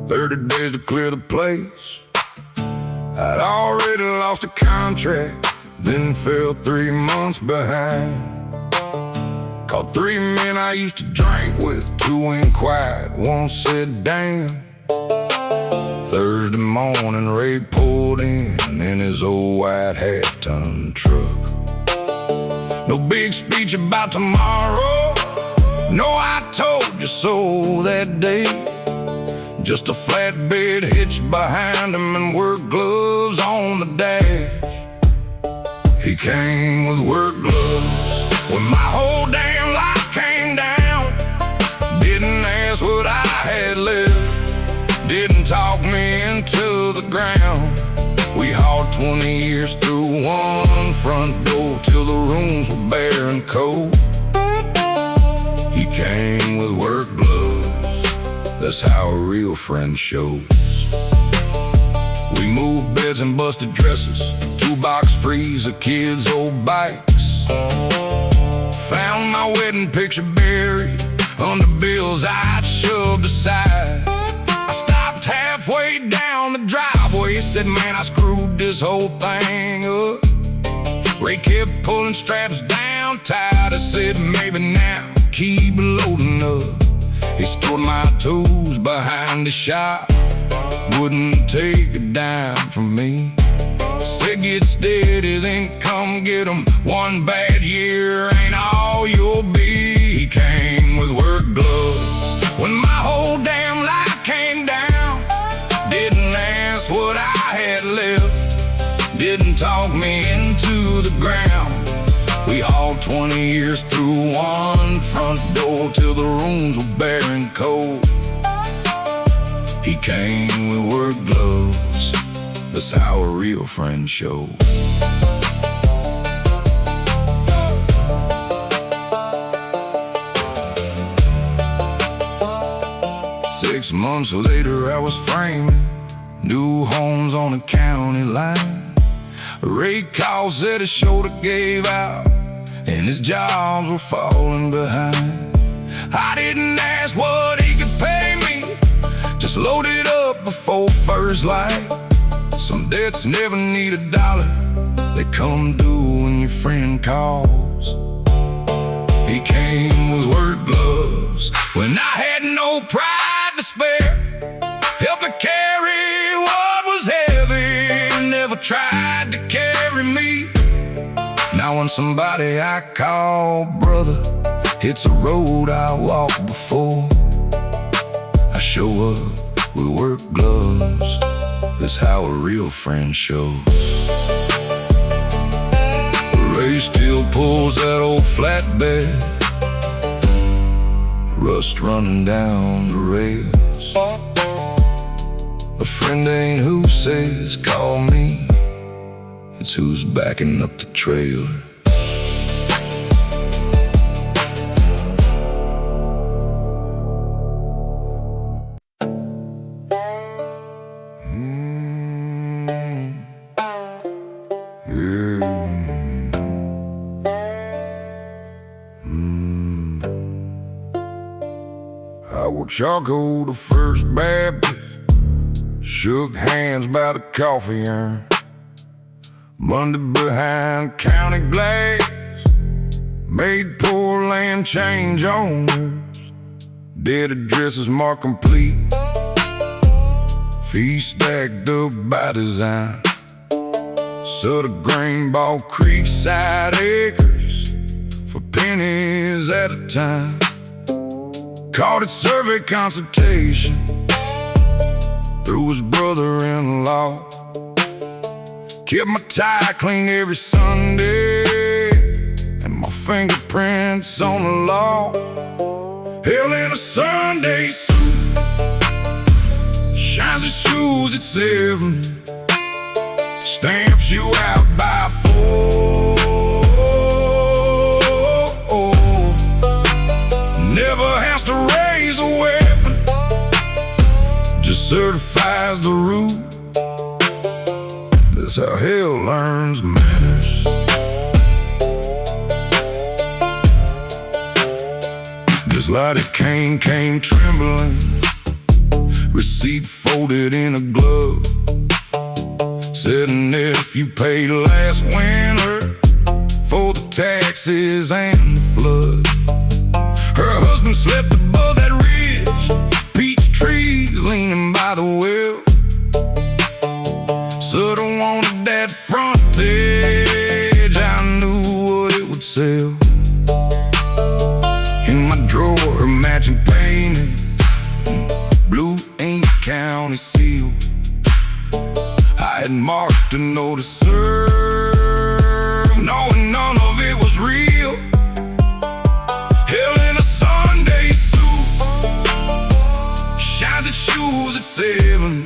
30 days to clear the place. I'd already lost a contract, then fell 3 months behind. Caught 3 men I used to drink with, 2 went quiet, 1 said damn. Thursday morning, Ray pulled in his old white half-ton truck. No big speech about tomorrow, no I told you so that day. Just a flatbed hitched behind him and work gloves on the dash. He came with work gloves when my whole damn life came down. Didn't ask what I had left, didn't talk me into the ground. We hauled 20 years through one front door till the rooms were bare and cold. He came with work gloves, that's how a real friend shows. We moved beds and busted dresses, 2-box freezer, kids' old bikes. Found my wedding picture buried under bills I'd shoved aside. I stopped halfway down the driveway, said, man, I screwed this whole thing up. Ray kept pulling straps down tight. I said, maybe now, keep loading up. He stored my tools behind the shop, wouldn't take a dime from me. Said, get steady, then come get 'em. 1 bad year ain't all you'll be. He came with work gloves when my whole damn life came down. Didn't ask what I had left, didn't talk me into the ground. We hauled 20 years through one front door till the rooms were bare and cold. He came with work gloves, that's how a real friend shows. Six months later I was framing new homes on the county line. Ray called, said his shoulder gave out and his jobs were falling behind. I didn't ask what he could pay me, just loaded up before first light. Some debts never need a dollar, they come due when your friend calls. He came with work gloves when I had no pride to spare. Helped me carry what was heavy, never tried to carry me. Now when somebody I call brother hits a road I walked before, I show up with work gloves, that's how a real friend shows. Ray still pulls that old flatbed, rust running down the rails. A friend ain't who says call me, it's who's backing up the trailer. I watched y'all go to First Baptist, shook hands by the coffee urn, Monday behind county glass, made poor land change owners, dead addresses marked complete, fees stacked up by design. Sutter grain bought creekside acres for pennies at a time. Called it survey consultation through his brother-in-law. Kept my tie clean every Sunday and my fingerprints on the law. Hell in a Sunday suit, shines his shoes at 7, stamps you out by 4. Never has to raise a weapon, just certifies the route. That's how hell learns manners. Just like it came trembling, receipt folded in a glove, said, and if you paid last winter for the taxes and the flood. Her husband slept above that ridge, peach trees leaning by the well. Shoulda wanted that frontage, I knew what it would sell. In my drawer, her matching painting, blue ink county seal. I had marked a note to serve, knowing none of it was real. Hell in a Sunday suit, shines its shoes at 7,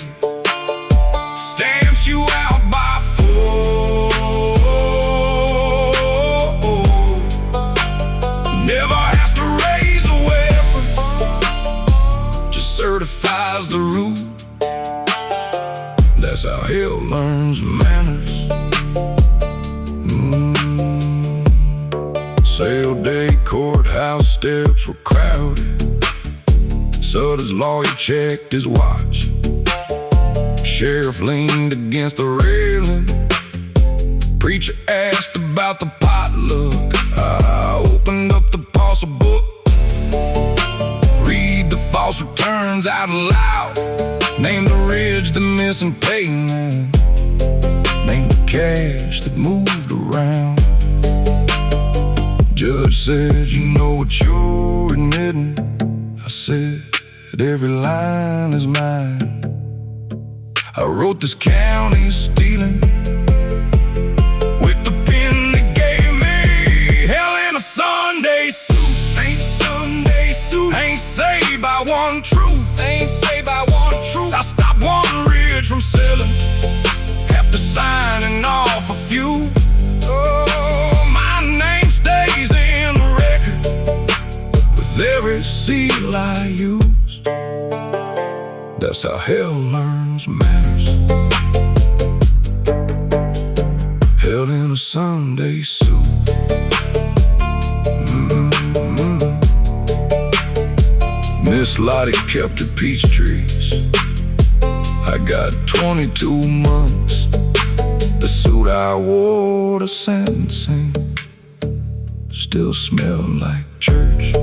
stamps you out by 4. Never has to raise a weapon, just certifies the route. That's how hell learns manners. Sale day, courthouse steps were crowded. Sutter's lawyer checked his watch. Sheriff leaned against the railing. Preacher asked about the potluck. I opened up the parcel book, read the false returns out loud. Name the ridge, the missing payment, name the cash that moved around. Judge said, you know what you're admitting. I said, every line is mine. I wrote this county stealing with the pen they gave me. Hell in a Sunday suit, ain't Sunday suit, ain't saved by one truth, ain't saved by one truth. I stopped one ridge from selling after signing off a few. Oh, my name stays in the record with every seal I used. That's how hell learns manners. Held in a Sunday suit. Miss Lottie kept her peach trees. I got 22 months. The suit I wore to sentencing still smelled like church.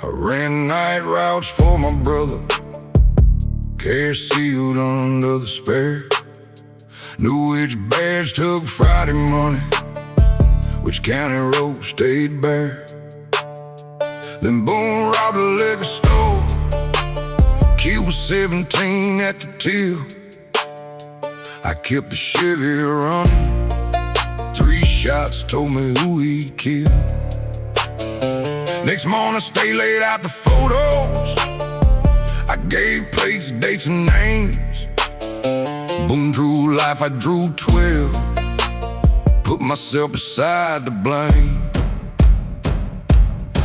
I ran night routes for my brother, cash sealed under the spare. Knew which badge took Friday money, which county road stayed bare. Then boom, robbed a liquor store. Kid was 17 at the till. I kept the Chevy running. 3 shots told me who he'd killed. Next morning, stay laid out the photos. I gave plates, dates, and names. Boom, drew life, I drew 12. Put myself beside the blame.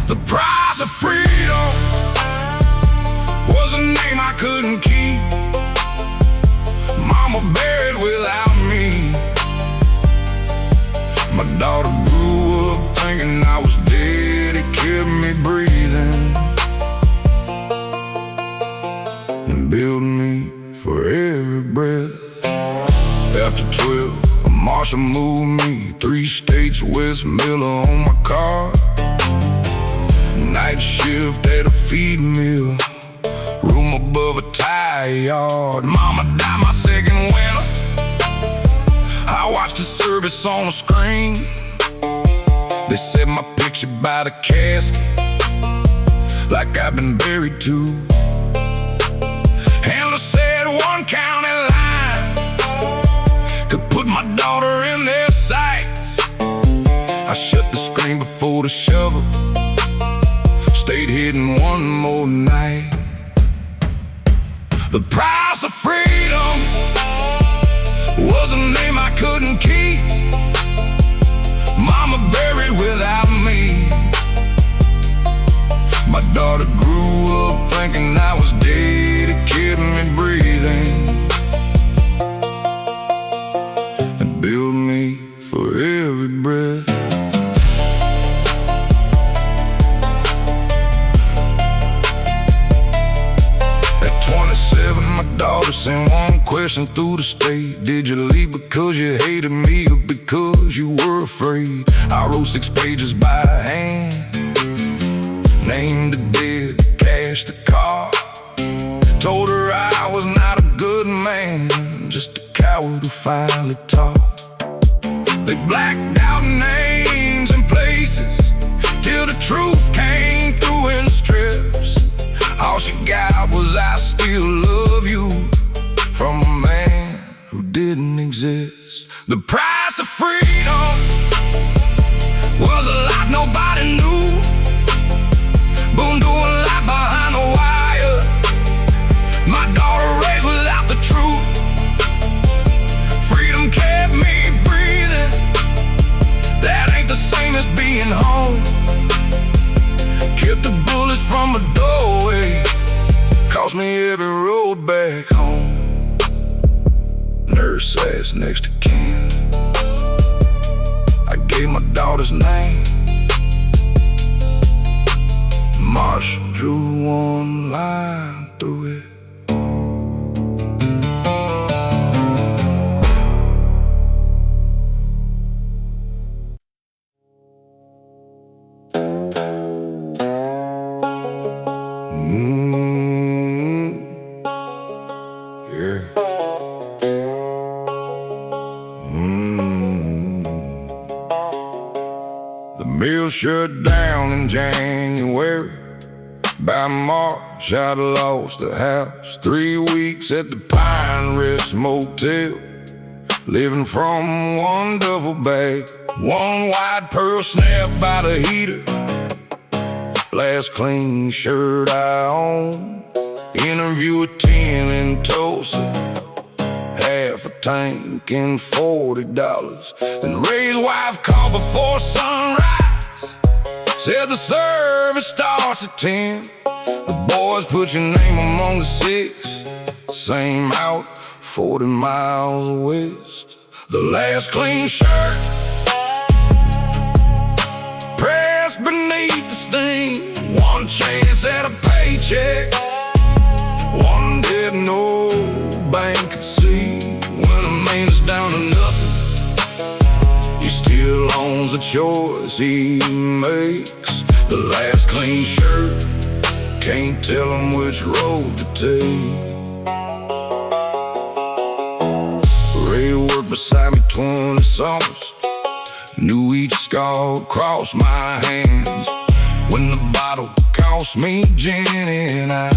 The price of freedom was a name I couldn't keep. Mama buried without me. My daughter grew up thinking I was dead. It kept me breathing and built me for every breath. After 12, a marshal moved me 3 states, West Miller on my car. Night shift at a feed mill, room above a tire yard. Mama died my second winter. I watched the service on the screen. They set my picture by the casket, like I've been buried too. Handler said 1 county line could put my daughter in their sights. I shut the screen before the shovel, stayed hidden one more night. The price of freedom was a name I couldn't keep. progressing through the state. Did you leave because you hated me or because you were afraid? I wrote 6 pages by hand, named the dead, cashed the car. Told her I was not a good man, just a coward who finally talked. They blacked out names and places till the truth came through in strips. All she got was "I still love you" from a man who didn't exist. The price of freedom was a life nobody knew. Boom, doing life behind the wire. My daughter raised without the truth. Freedom kept me breathing. That ain't the same as being home. Kept the bullets from a doorway, cost me every road back home. Nurse ass next to kin. I gave my daughter's name. Marshall drew one line through it. The mill shut down in January. By March, I'd lost the house. 3 weeks at the Pine Rest Motel, living from one duffel bag. One white pearl snapped by the heater. Last clean shirt I own. Interview at 10 in Tulsa. Half a tank and $40. Then Ray's wife called before sunrise. Said the service starts at 10. The boys put your name among the 6. Same out 40 miles west. The last clean shirt pressed beneath the stain. One chance at a paycheck, one dead no bank could see. When a man is down to nothing, he still owns the choice he makes. The last clean shirt, can't tell him which road to take. Ray worked beside me 20 summers, knew each scar crossed my hands. When the bottle cost me gin and I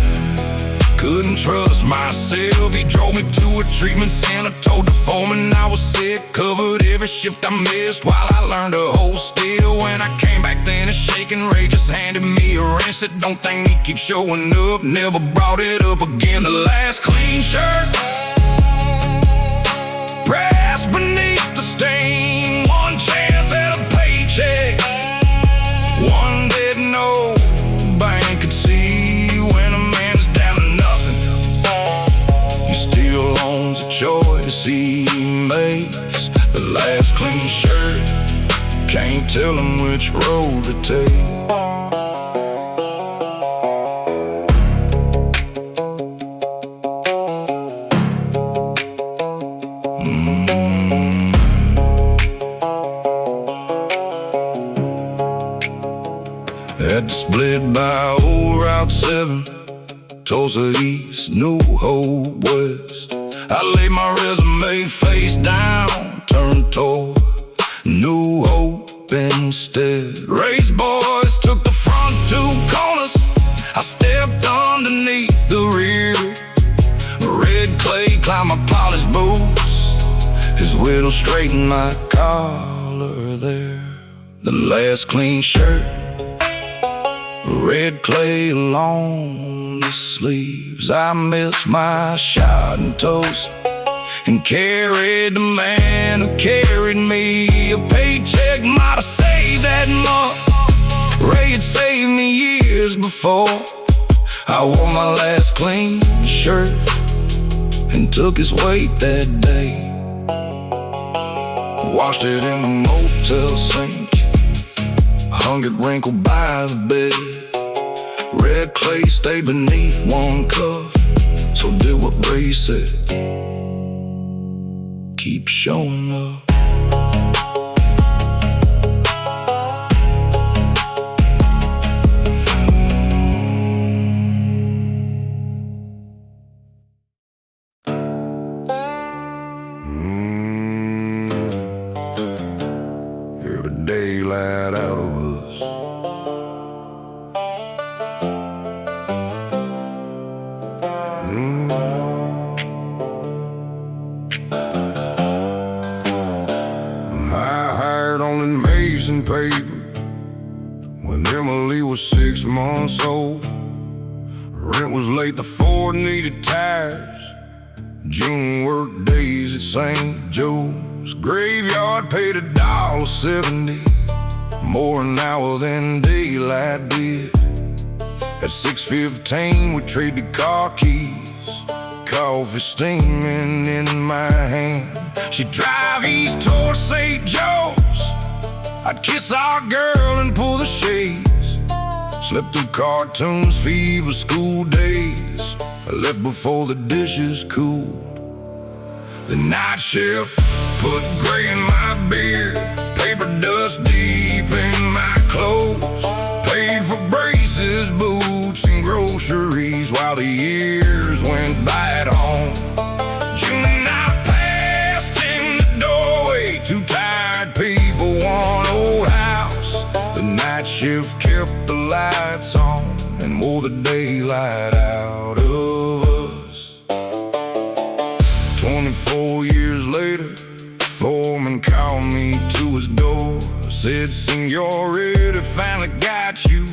couldn't trust myself, he drove me to a treatment center. Told the foreman I was sick, covered every shift I missed while I learned to hold still. When I came back then and shaking, Ray just handed me a wrench. Said don't think me keep showing up, never brought it up again. The last clean shirt pressed beneath the stain. One chance at a paycheck, one dead no bank could see. When a man's down to nothing, he still owns a choice he makes. The last clean shirt, can't tell him which road to take. Had to split by old Route 7, Tulsa East, New Hope West. I laid my resume face down, turned toward New Hope instead. Race boys took the front 2 corners, I stepped underneath the rear. Red clay climbed my polished boots, his widow straightened my collar there. The last clean shirt, red clay along the sleeves. I missed my shot and toast and carried the man who carried me. A paycheck might have saved that month, Ray had saved me years before. I wore my last clean shirt and took his weight that day. Washed it in the motel sink, hung it wrinkled by the bed. Red clay stayed beneath one cuff, so did what Ray said. keep showing up. Every daylight out of us. I hired on an amazing paper when Emily was 6 months old. Rent was late, the Ford needed tires. June work days at St. Joe's graveyard paid $1.70, more an hour than daylight did. At 6:15 we traded car keys, coffee steaming in my hand. She'd drive east towards St. Joe's, I'd kiss our girl and pull the shades. Slept through cartoons, fever, school days. I left before the dishes cooled. The night shift put gray in my beard, paper dust deep in my clothes. Paid for braces, boots, and groceries while the years went by at home. June and I passed in the doorway, two tired people, one old house. The night shift kept the lights on and wore the daylight out of us. 24 years later, foreman called me to his door. Said, "Senorita, finally got you.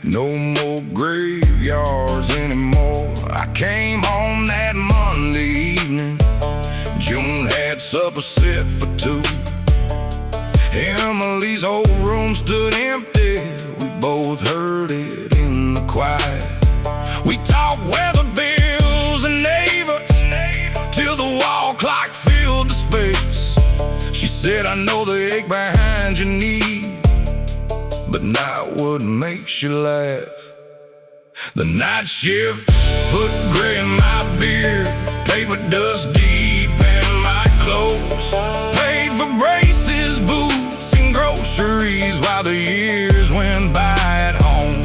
No more graveyards anymore." I came home that Monday evening. June had supper set for two. Emily's old room stood empty. We both heard it in the quiet. We talked weather bills and neighbors till the wall clock filled the space. She said, "I know the ache behind your knee, but not what makes you laugh." The night shift put gray in my beard, paper dust deep in my clothes. Paid for braces, boots, and groceries while the years went by at home.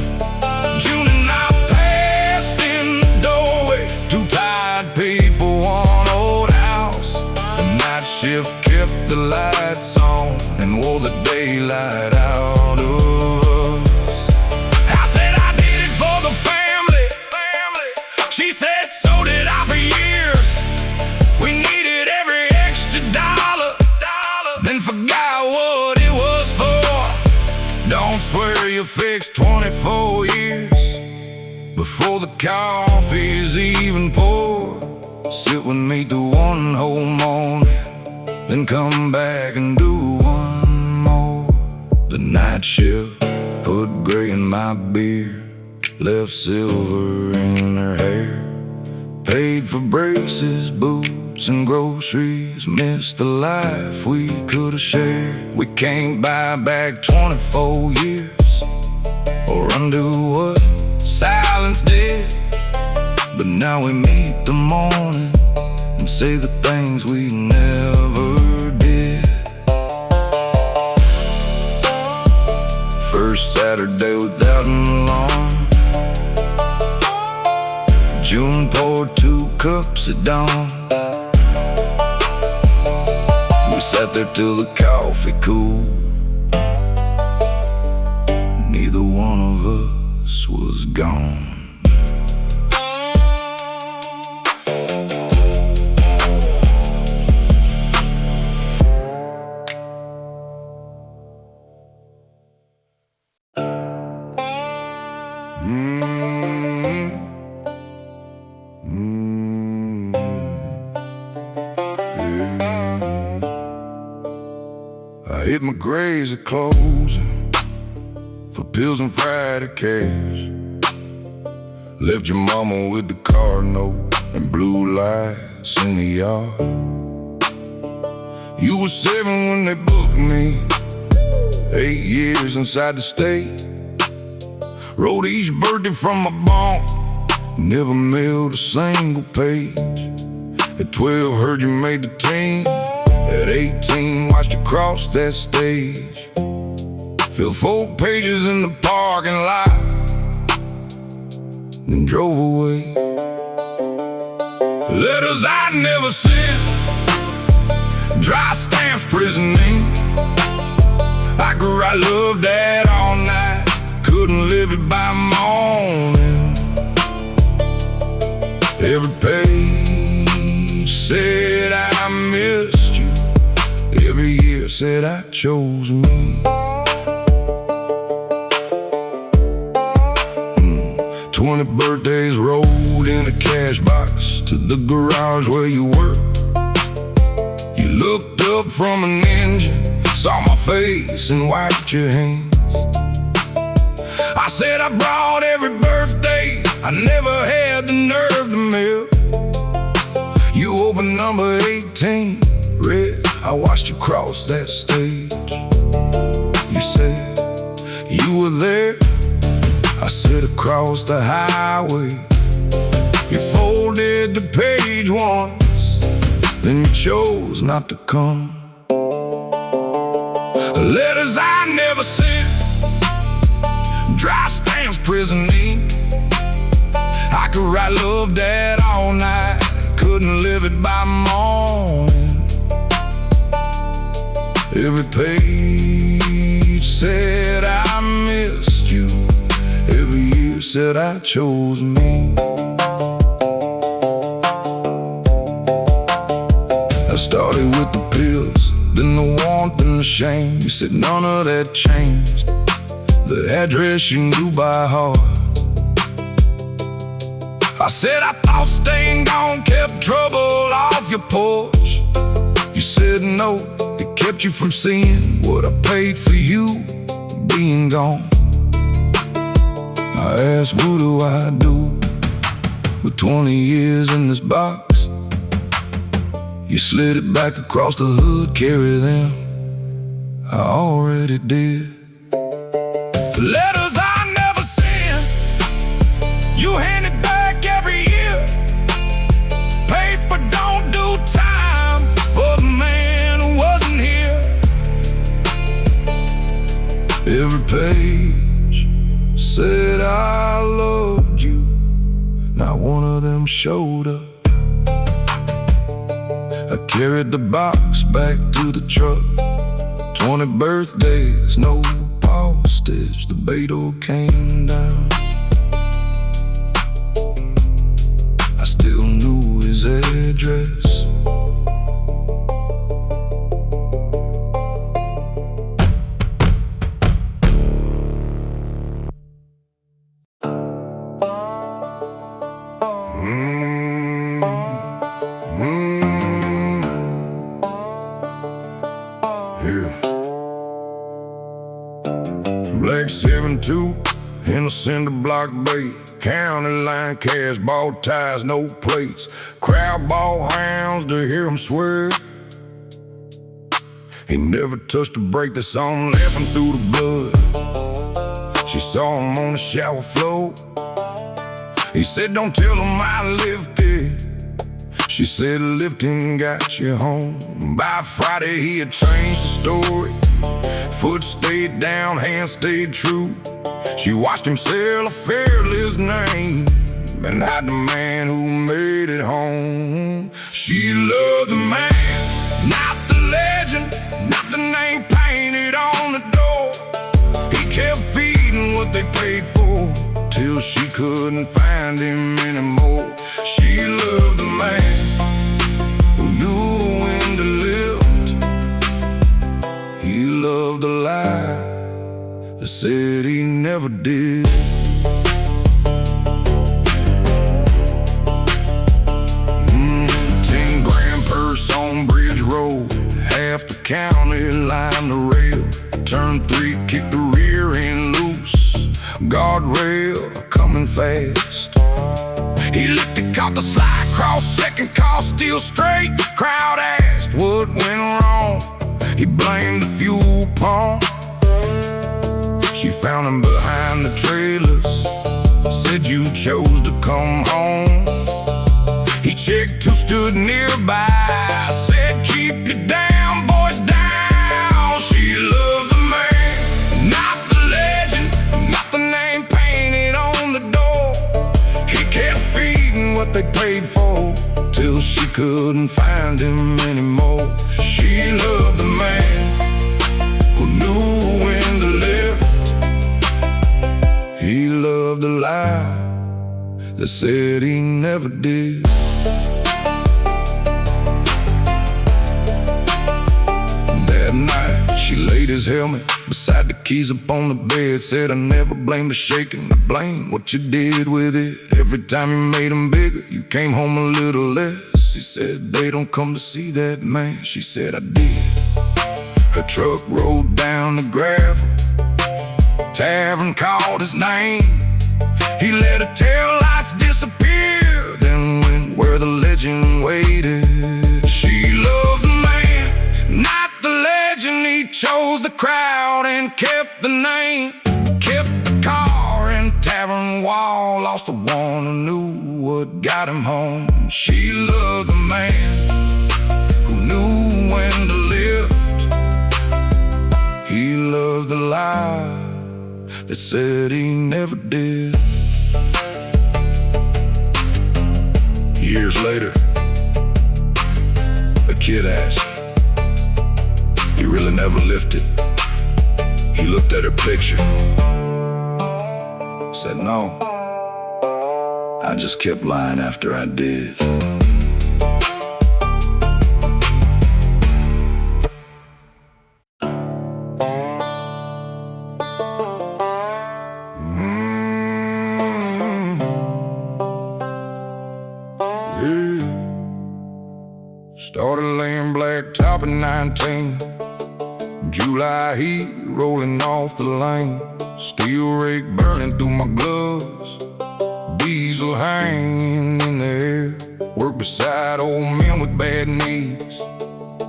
June and I passed in the doorway, two tired people, one old house. The night shift kept the lights on and wore the daylight out of us. I said I did it for the family. She said so did I for years. We needed every extra dollar, then forgot what it was for. Don't swear you fixed 24 years before the coffee's even poured. Sit with me through one whole morning, then come back and do one more. The night shift put gray in my beard, left silver in her hair. Paid for braces, boots, and groceries. Missed the life we could have shared. We can't buy back 24 years or undo what silence did. But now we meet the morning and say the things we never did. First Saturday without an alarm, June poured 2 cups of dawn. We sat there till the coffee cooled. Neither one of us was gone. I hit my graves at closing for pills and Friday cash. Left your mama with the car note and blue lights in the yard. You were 7 when they booked me, 8 years inside the state. Wrote each birthday from my bunk, never mailed a single page. At 12 heard you made the team, At 18, watched you cross that stage. Filled 4 pages in the parking lot, then drove away. Letters I never sent, dry stamps, prison ink. I grew, I loved that all night, couldn't live it by morning. Every page said I missed you, every year said I chose me. 20 birthdays rolled in a cash box to the garage where you work. You looked up from an engine, saw my face and wiped your hands. I said I brought every birthday, I never had the nerve to mail. You opened number 18, read, I watched you cross that stage. You said you were there, I said across the highway. You folded the page once, then you chose not to come. Letters I never sent, dry stamps, prison ink. I could write love that all night, couldn't live it by morning. Every page said I missed you, every year said I chose me. I started with the pills, then the warmth and the shame. You said none of that changed, the address you knew by heart. I said I thought staying gone kept trouble off your porch. You said no, it kept you from seeing what I paid for you being gone. I asked, what do I do with 20 years in this box? You slid it back across the hood, carry them, I already did. Letters I never sent, you hand it back every year. Paper don't do time for the man who wasn't here. Every page said I loved you, not one of them showed up. I carried the box back to the truck. 20 birthdays, no postage, the Backroad came down. I still knew his address. Black 7-2 in a cinder block bay, county line cash, ball ties, no plates. Crowd ball hounds to hear him swear. He never touched a brake, the song laughing through the blood. She saw him on the shower floor. He said, don't tell him I lifted. She said, lifting got you home. By Friday he had changed the story. Foot stayed down, hand stayed true. She watched him sell a fearless name and hide the man who made it home. She loved the man, not the legend, not the name painted on the door. He kept feeding what they paid for till she couldn't find him anymore. She loved the man who knew when to lift. He loved the lie that said he never did. $10,000 purse on Bridge Road, half the county line the rail. Turn 3, kick the rear end loose, guardrail coming fast. He looked and caught the slide cross, second car still straight. Crowd asked what went wrong, he blamed the fuel pump. She found him behind the trailers, said you chose to come home. He checked who stood nearby, said keep it down. couldn't find him anymore. She loved the man who knew when to lift. He loved the lie that said he never did. That night she laid his helmet beside the keys upon the bed. Said, I never blamed the shaking, I blame what you did with it. Every time you made him bigger, you came home a little less. He said, they don't come to see that man. She said, I did. Her truck rolled down the gravel, tavern called his name. He let her taillights disappear, then went where the legend waited. She loved the man, not the legend. He chose the crowd and kept the name. Kept the car and tavern wall, lost the one who knew what got him home. She loved the man who knew when to lift. He loved the lie that said he never did. Years later, a kid asked, you really never lifted? He looked at her picture, said, no, I just kept lying after I did. Started laying blacktop at 19. July heat rolling off the lane. Steel rake burning through my gloves, diesel hanging in the air. Worked beside old men with bad knees,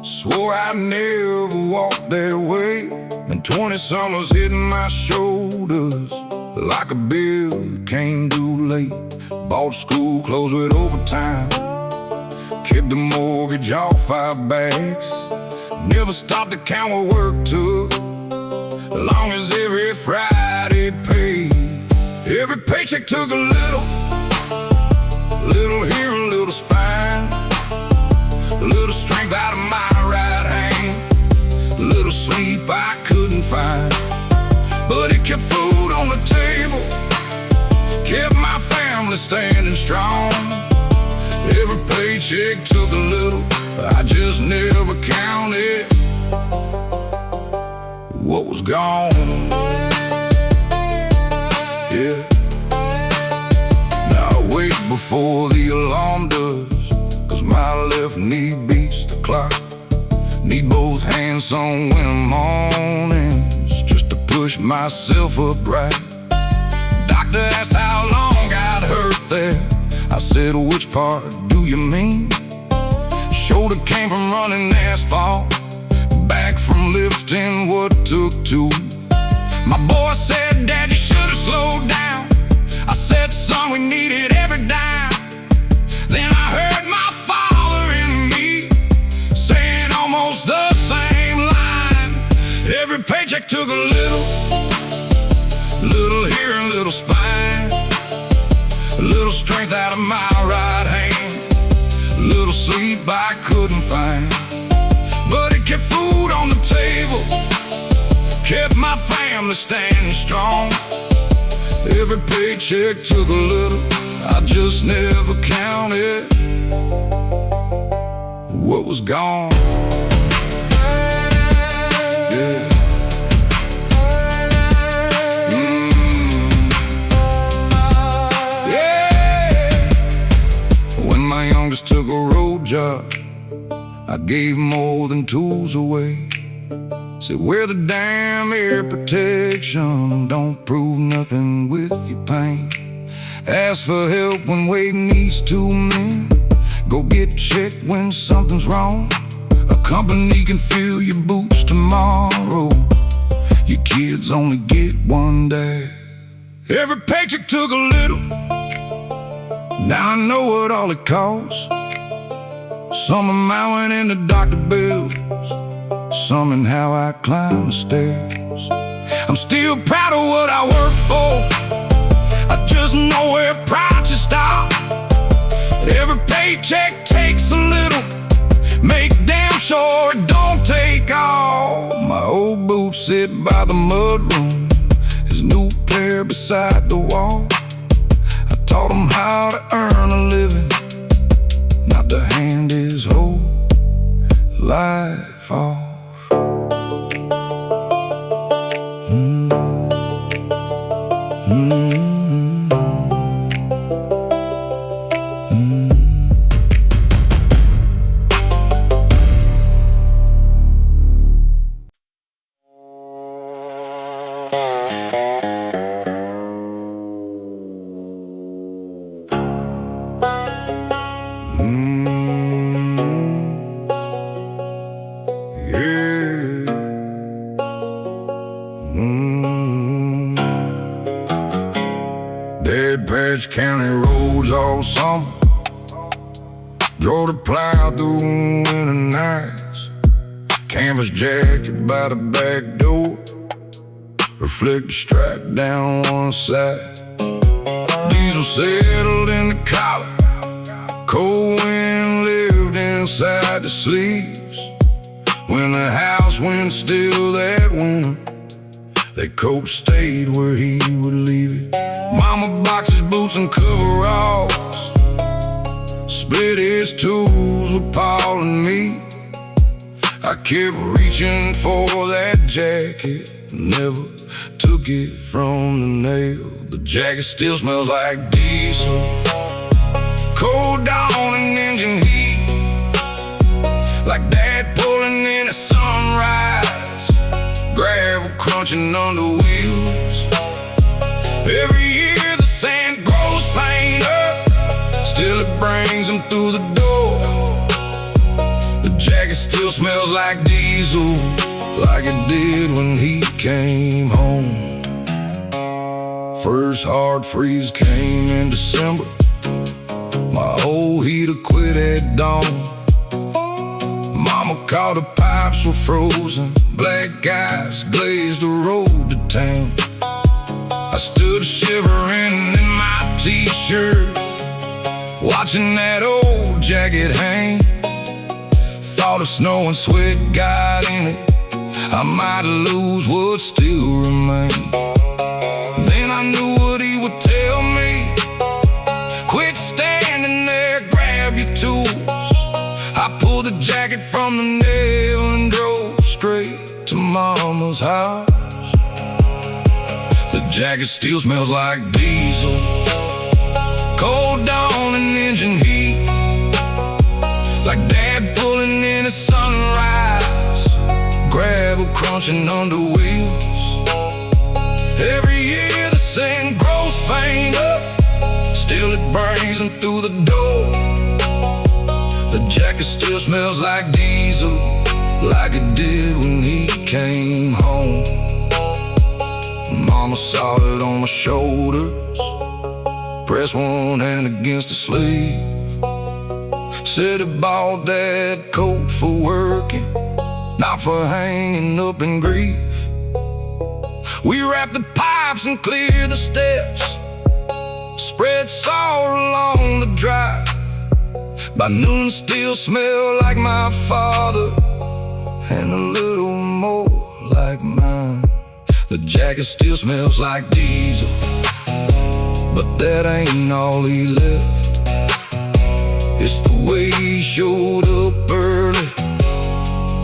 swore I'd never walk that way. And 20 summers hitting my shoulders like a bill that came too late. Bought school clothes with overtime, kept the mortgage off 5 bags. Never stopped to count what work took, as long as every Friday paid. Every paycheck took a little here, a little spine, a little strength out of my right hand, a little sleep I couldn't find. But it kept food on the table, kept my family standing strong. Every paycheck took a little, I just never counted what was gone. Yeah. Now I wait before the alarm does, 'cause my left knee beats the clock. Need both hands on winter mornings just to push myself upright. Doctor asked how long I'd hurt there. I said, which part do you mean? Shoulder came from running asphalt, back from lifting what took two. My boy said, Dad, you should have slowed down. I said, son, we needed every dime. Then I heard my father in me saying almost the same line. Every paycheck took a little here and little spine, a little strength out of my right hand, a little sleep I couldn't find. But it kept food on the table, kept my family standing strong. Every paycheck took a little, I just never counted what was gone. Yeah. Took a road job, I gave more than tools away. Said, wear the damn ear protection, don't prove nothing with your pain. Ask for help when waiting needs 2 men. Go get checked when something's wrong. A company can fill your boots tomorrow. Your kids only get 1 day. Every paycheck took a little, now I know what all it costs. Some of mine went into doctor bills, some in how I climb the stairs. I'm still proud of what I worked for, I just know where pride should stop. Every paycheck takes a little, make damn sure it don't take all. My old boots sit by the mudroom, his new pair beside the wall. I taught him how to earn a living, not to hand his whole life off. Dead patch county roads all summer, drove the plow through winter nights. Canvas jacket by the back door, reflector strap down one side. Diesel settled in the collar, cold wind lived inside the sleeves. When the house went still that winter, that coat stayed where he would leave it. Mama boxed his boots and coveralls, split his tools with Paul and me. I kept reaching for that jacket, never took it from the nail. The jacket still smells like diesel, cold dawn and engine heat, like Dad pulling in at sunrise, gravel crunching under wheels. Every year the sand grows fainter, still it brings him through the door. The jacket still smells like diesel, like it did when he came home. First hard freeze came in December, my old heater quit at dawn. Mama called the pipes were frozen, black ice glazed the road to town. I stood shivering in my t-shirt, watching that old jacket hang. Thought if snow and sweat got in it, I might lose what still remained. Then I knew what he would tell me: quit standing there, grab your tools. I pulled the jacket from the nail and drove straight to Mama's house. The jacket still smells like diesel, cold dawn and engine heat, like Dad pulling in at sunrise, gravel crunching under wheels. Every year the sand grows fainter, still it brings him through the door. The jacket still smells like diesel, like it did when he came home. Mama saw it on my shoulders, pressed one hand against the sleeve. Said he bought that coat for working, not for hanging up in grief. We wrapped the pipes and cleared the steps, spread salt along the drive. By noon still smelled like my father, and a little more like mine. The jacket still smells like diesel, but that ain't all he left. It's the way he showed up early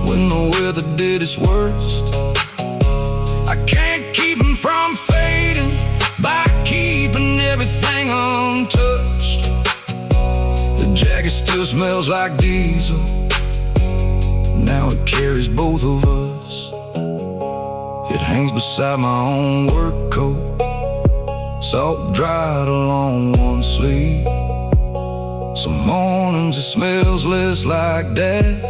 when the weather did its worst. I can't keep him from fading by keeping everything untouched. The jacket still smells like diesel, now it carries both of us. It hangs beside my own work coat, salt dried along one sleeve. Some mornings it smells less like Dad,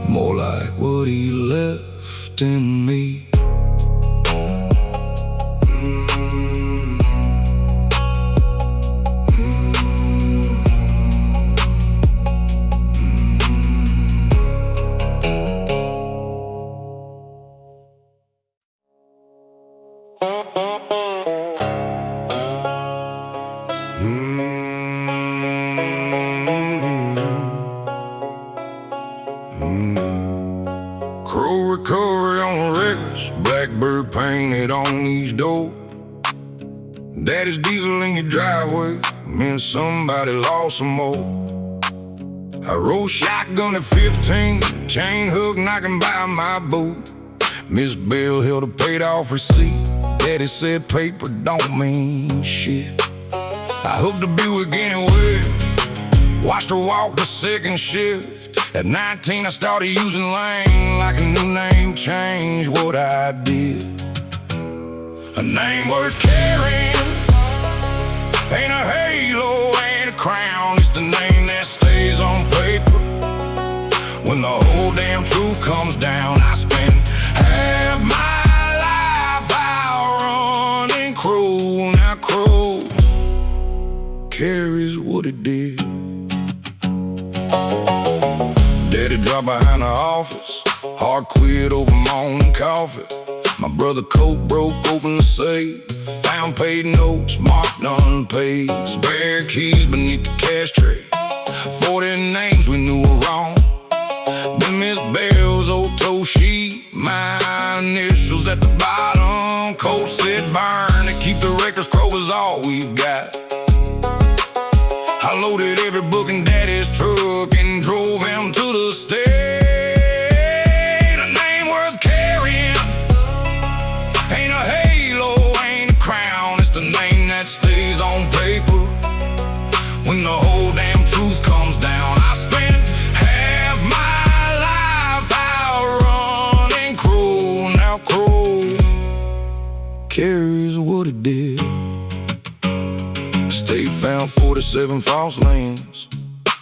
more like what he left in me. blackbird painted on these doors. Daddy's diesel in your driveway meant somebody lost some more. I rode shotgun at 15, chain hook knocking by my boot. Miss Bell held a paid-off receipt. Daddy said paper don't mean shit. I hooked a Buick anywhere, watched her walk the second shift. At 19 I started using Lane like a new name changed what I did. A name worth carrying ain't a halo, ain't a crown. It's the name that stays on paper. When the whole damn truth comes down, I spend half my life out running Crow. Now Crow carries what it did. Daddy dropped behind the office, hard quit over morning coffee. My brother Coke broke open the safe, found paid notes marked unpaid, spare keys beneath the cash tray, 40 names we knew were wrong. Then Miss Bell's old toe sheet, my initials at the bottom. Colt said burn to keep the records, Crow was all we've got. I loaded every book in Daddy's truck and drove him to the state. A name worth carrying ain't a halo, ain't a crown. It's the name that stays on paper. When the whole damn truth comes down, I spent half my life out running Crow. Now Crow carries what it did. State found 47 false lanes,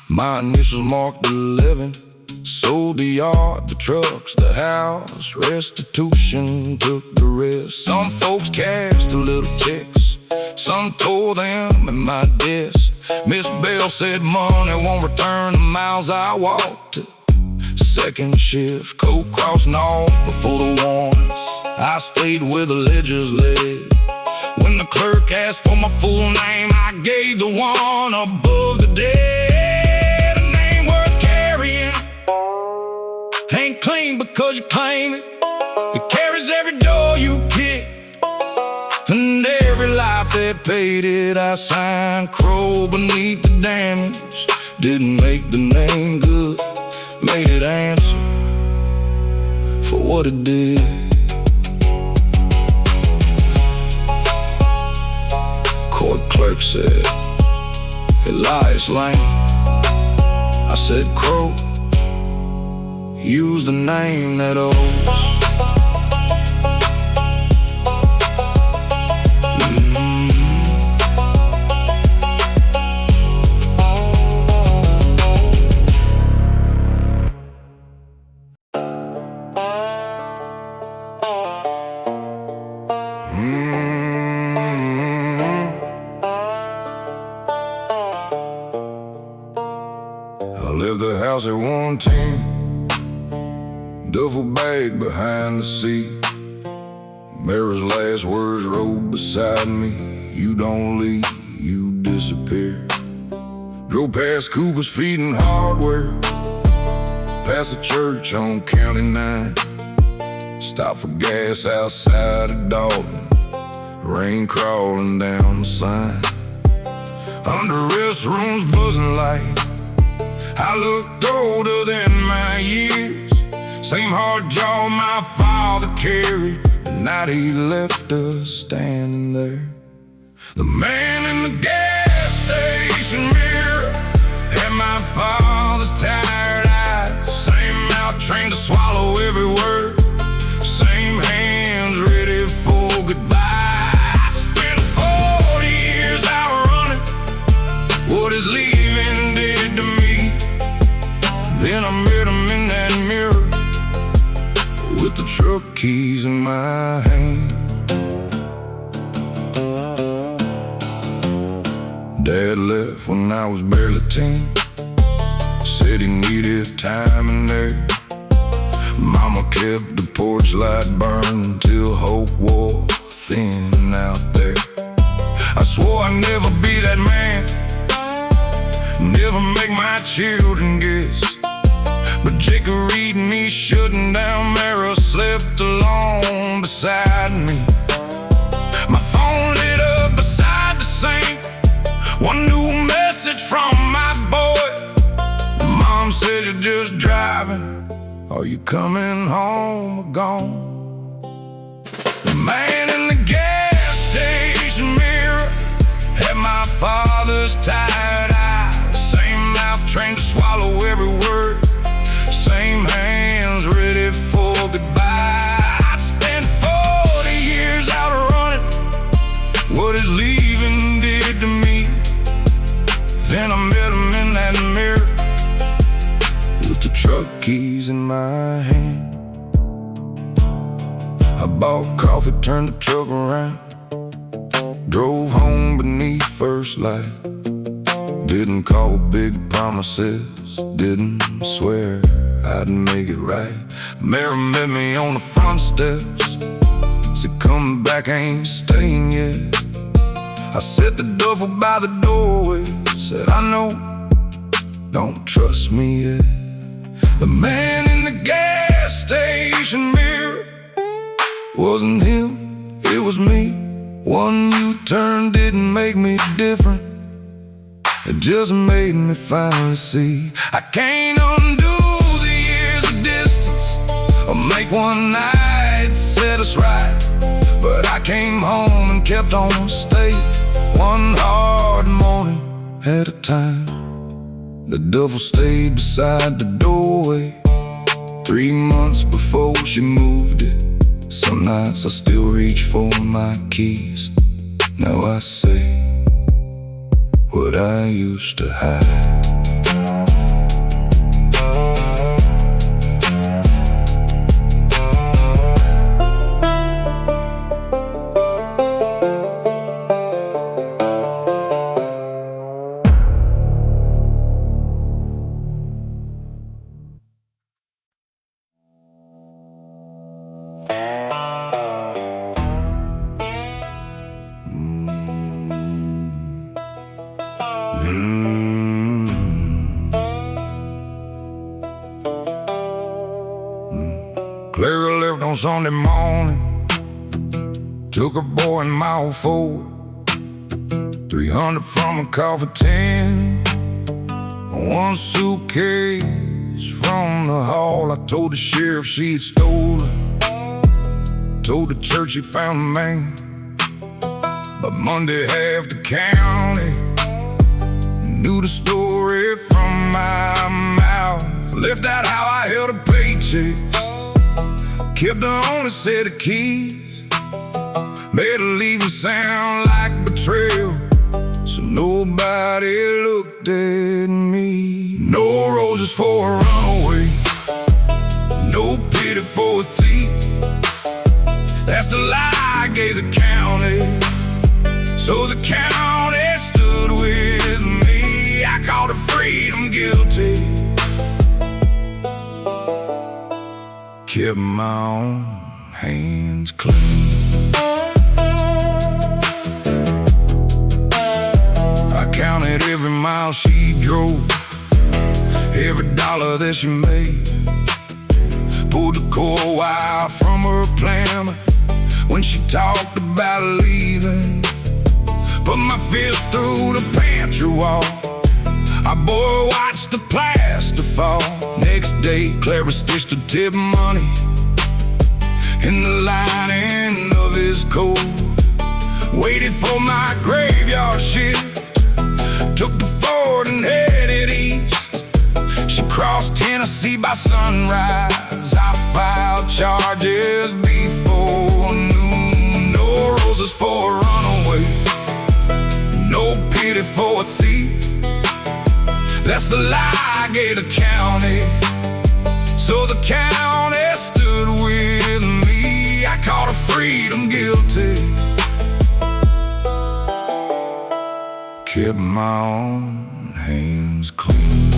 my initials marked 11. Sold the yard, the trucks, the house, restitution took the rest. Some folks cashed a little checks, some tore them in my desk. Miss Bell said money won't return the miles I walked. Second shift, coat crossing off before the warrants. I stayed where the ledgers led. When the clerk asked for my full name, I gave the one above the dead. A name worth carrying ain't clean because you claim it. It carries every door you kick and every life that paid it. I signed Crow beneath the damage. Didn't make the name good, made it answer for what it did. Court clerk said, Elias Lane. I said, Crow, use the name that owes. I left the house at 110, duffel bag behind the seat. Mary's last words rode beside me. You don't leave, you disappear. Drove past Cooper's Feeding Hardware, past the church on County 9. Stopped for gas outside of Dalton, rain crawling down the sign. Under restrooms buzzing light, I looked older than my years. Same hard jaw my father carried the night he left us standing there. The man in the gas station mirror had my father's tired eyes. Same mouth trained to swallow every word, same hands ready for goodbye. I spent 40 years out running what his leaving did to me. Then I met him in that mirror with the truck keys in my hand. Dad left when I was barely 10, said he needed time in there. Mama kept the porch light burning till hope wore thin out there. I swore I'd never be that man, never make my children guess. But Jacob Reed and me shutting down Mara slept alone beside beside me. My phone lit up beside the sink. One new message from my boy. Mom said, "You're just driving. Are you coming home or gone?" The man in the gas station mirror had my father's tired eyes. Same mouth trained to swallow every word. Same hands ready for goodbye. I'd spent 40 years out running what his leaving did to me. Then I met him in that mirror with the truck keys in my hand. I bought coffee, turned the truck around, drove home beneath first light. Didn't call big promises, didn't swear I'd make it right. Mary met me on the front steps, said, "Come back, ain't staying yet." I set the duffel by the doorway, said, "I know, don't trust me yet." The man in the gas station mirror wasn't him, it was me. One U-turn didn't make me different, it just made me finally see I can't undo the years of distance or make one night set us right. But I came home and kept on staying, one hard morning at a time. The duffel stayed beside the doorway 3 months before she moved it. Some nights I still reach for my keys. Now I say what I used to hide. Clara left on Sunday morning, took her boy and my old Ford. 300 from a coffee tin, one suitcase from the hall. I told the sheriff she had stolen, told the church he'd found a man. But Monday half the county knew the story from my mouth. Left out how I held a paycheck, kept the only set of keys, made her leaving sound like betrayal, so nobody looked at me. No roses for a runaway, no pity for a thief. That's the lie I gave the county, so the county stood with me. I called her freedom guilty, kept my own hands clean. I counted every mile she drove, every dollar that she made. Pulled the core wire from her Plymouth when she talked about leaving. Put my fist through the pantry wall, our boy watched the plaster fall. Next day, Clara stitched her tip money in the lining of his coat. Waited for my graveyard shift, took the Ford and headed east. She crossed Tennessee by sunrise. I filed charges before noon. No roses for a runaway, no pity for a thief. That's the lie I gave the county, so the county stood with me. I called her freedom guilty, kept my own hands clean.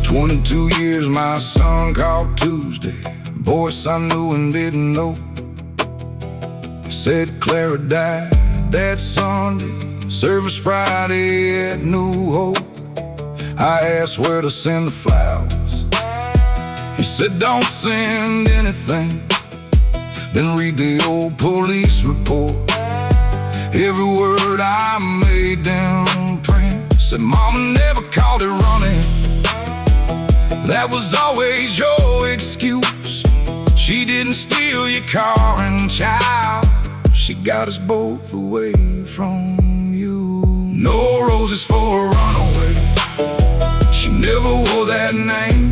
22 years my son called Tuesday, voice I knew and didn't know. He said Clara died that Sunday, service Friday at New Hope. I asked where to send the flowers, He said don't send anything, then read the old police report. Every word I made down print. Said mama never called it running, that was always your excuse. She didn't steal your car and child, she got us both away from you. No roses for a runaway, she never wore that name.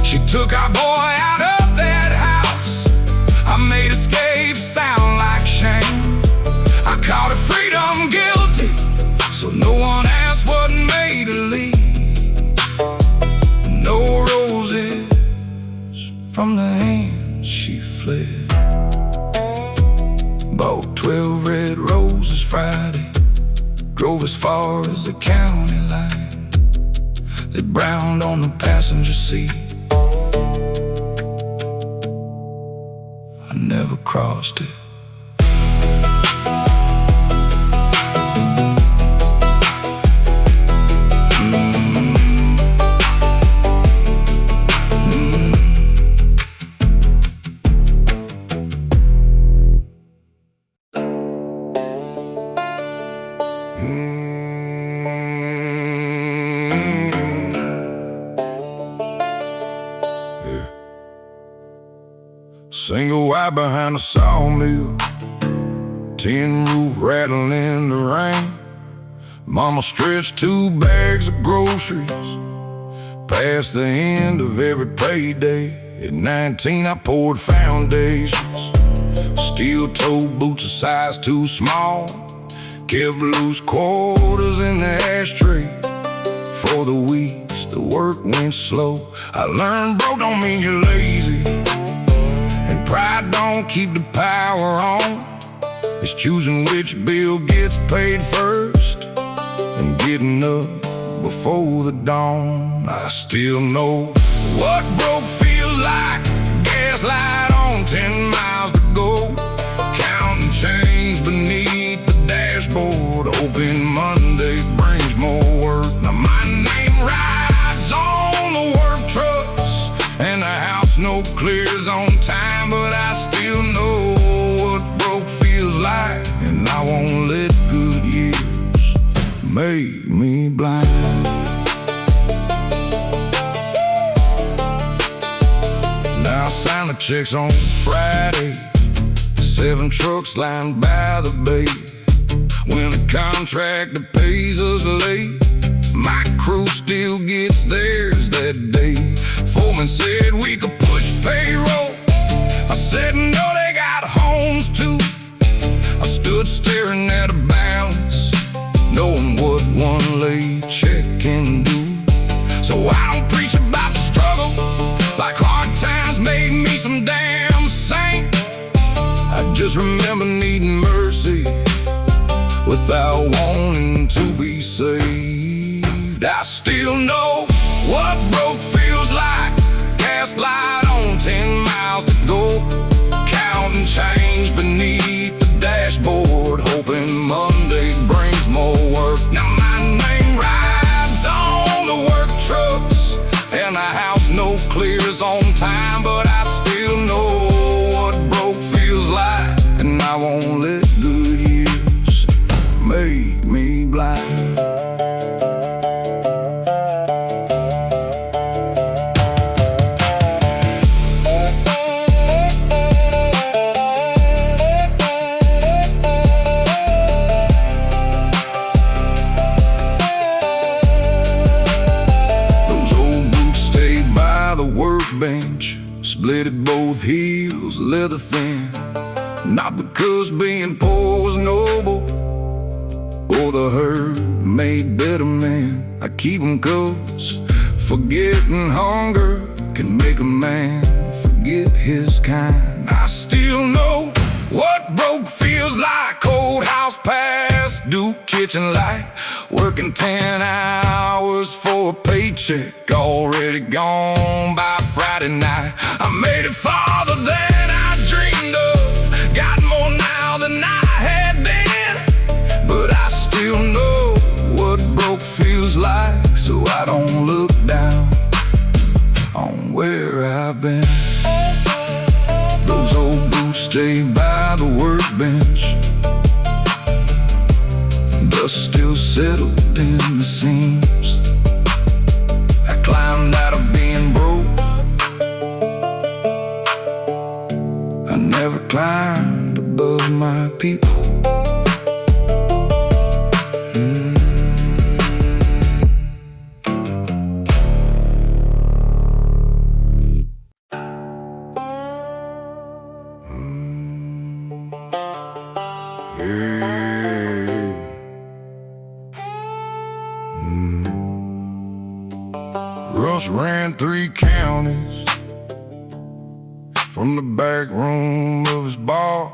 She took our boy out of that house, I made escape sound like shame. I called her freedom guilty, so no one asked what made her leave. No roses from the hand she fled. Bought 12 red roses Friday, drove as far as the county line. They browned on the passenger seat, I never crossed it. Single wide behind the sawmill, tin roof rattling in the rain. Mama stretched 2 bags of groceries past the end of every payday. At 19 I poured foundations, steel-toed boots a size too small, kept loose quarters in the ashtray. For the weeks the work went slow, I learned broke don't mean you're lazy, and pride don't keep the power on. It's choosing which bill gets paid first and getting up before the dawn. I still know what broke feels like, gaslight on 10 miles to go, counting change beneath the dashboard, hoping Monday brings more work. Now my name rides on the work trucks, and the house no clears on time, but I still know what broke feels like, and I won't let good years make me blind. Now I sign the checks on Friday, 7 trucks lined by the bay. When the contractor pays us late, my crew still gets theirs that day. Foreman said we could push payroll, I said no, they got homes too. I stood staring at a balance, knowing what one late check can do. So I don't preach about the struggle like hard times made me some damn saint. I just remember needing mercy without wanting to be saved. I still know what broke feels like, gaslight on 10 miles to go, counting change beneath the dashboard, hoping Monday brings more work. Now my name rides on the work trucks, and the house no clears on time, but I still know what broke feels like, and I won't let good years make me blind. Bench, split at both heels, leather thin. Not because being poor was noble, or the herd made better men. I keep 'em 'cause forgetting hunger can make a man forget his kind. I still know what broke feels like, cold house past due kitchen light, working 10 hours for a paycheck, already gone by Friday night. I made it farther than I dreamed of, got more now than I had then, but I still know what broke feels like, so I don't look down on where I've been. Those old boots stay by the workbench. Dust still settled in the seams. I climbed out of being broke. I never climbed above my people. Russ ran 3 counties from the back room of his bar.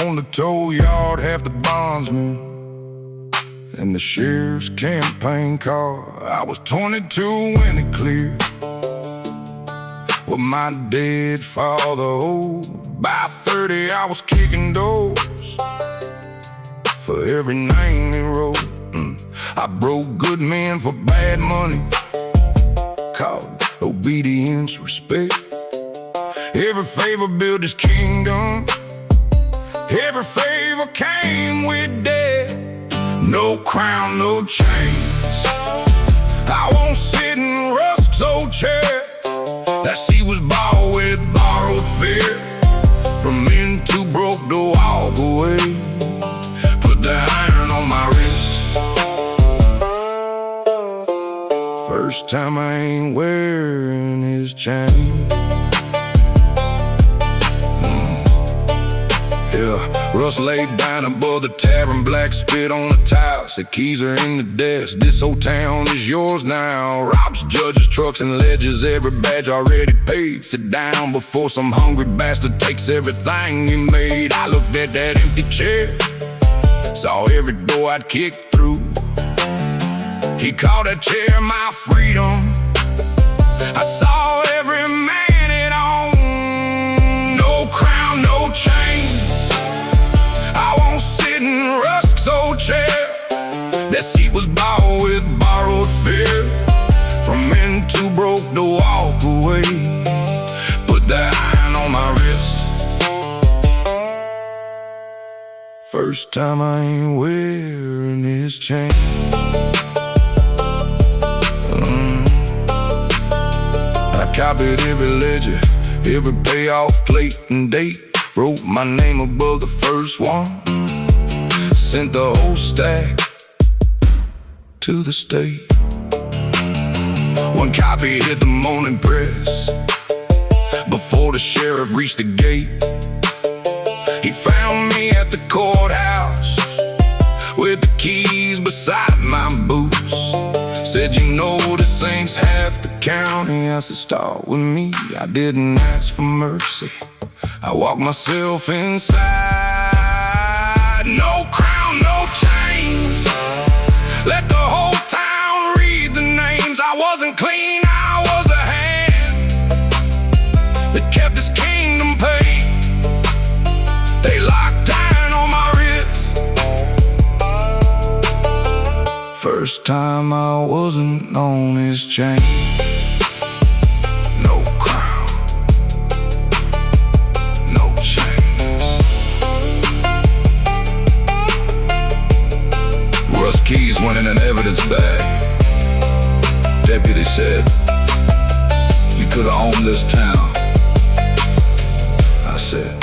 On the tow yard, half the bondsmen in the sheriff's campaign car. I was 22 when it cleared with my dead father. Oh, by 30 I was kicking doors for every name he wrote. I broke good men for bad money, called obedience, respect. Every favor built his kingdom. Every favor came with death. No crown, no chains. I won't sit in Rusk's old chair that she was bought with borrowed fear. From men too broke to walk away. Put the iron on my wrist. First time I ain't wearing his chain. Yeah, Russ laid down above the tavern, black spit on the tile. Said keys are in the desk, this whole town is yours now. Robs judges, trucks and ledgers, every badge already paid. Sit down before some hungry bastard takes everything he made. I looked at that empty chair, saw every door I'd kicked through. He called that chair my freedom. I saw every man it owned. No crown, no chains. I won't sit in Rusk's old chair that seat was bought with borrowed fear. From men too broke to walk away. Put the iron on my wrist. First time I ain't wearing his chain. I copied every ledger, every payoff plate and date. Wrote my name above the first one. Sent the whole stack to the state. One copy hit the morning press before the sheriff reached the gate. He found me at the courthouse with the keys beside my boots. Said, you know, this ain't half the county. I said, start with me. I didn't ask for mercy. I walked myself inside. No crown, no chains. Let the whole town read the names. I wasn't clean, I was the hand that kept this kingdom paid. They locked iron on my wrist. First time I wasn't on his chain. No crown, no chains. Russ keys went in an evidence bag. Deputy said, you could've owned this town. I said,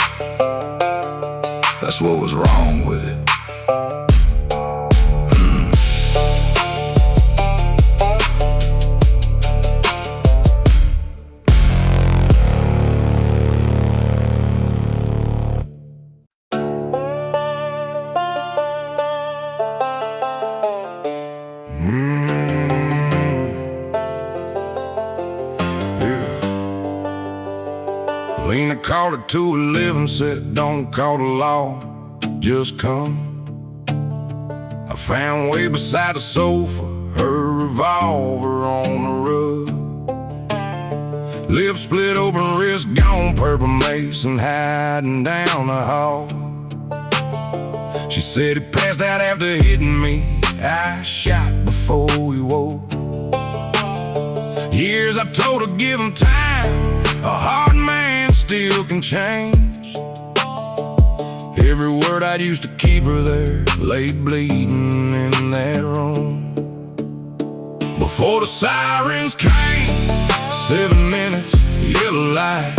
that's what was wrong with it. Lena called it 211, said don't call the law, just come. I found way beside the sofa her revolver on the rug. Lips split open, wrist gone, purple mason hiding down the hall. She said he passed out after hitting me. I shot before he woke. Years I told her give him time, a hard man still can change. Every word I used to keep her there lay bleeding in that room. Before the sirens came, 7 minutes, yellow light.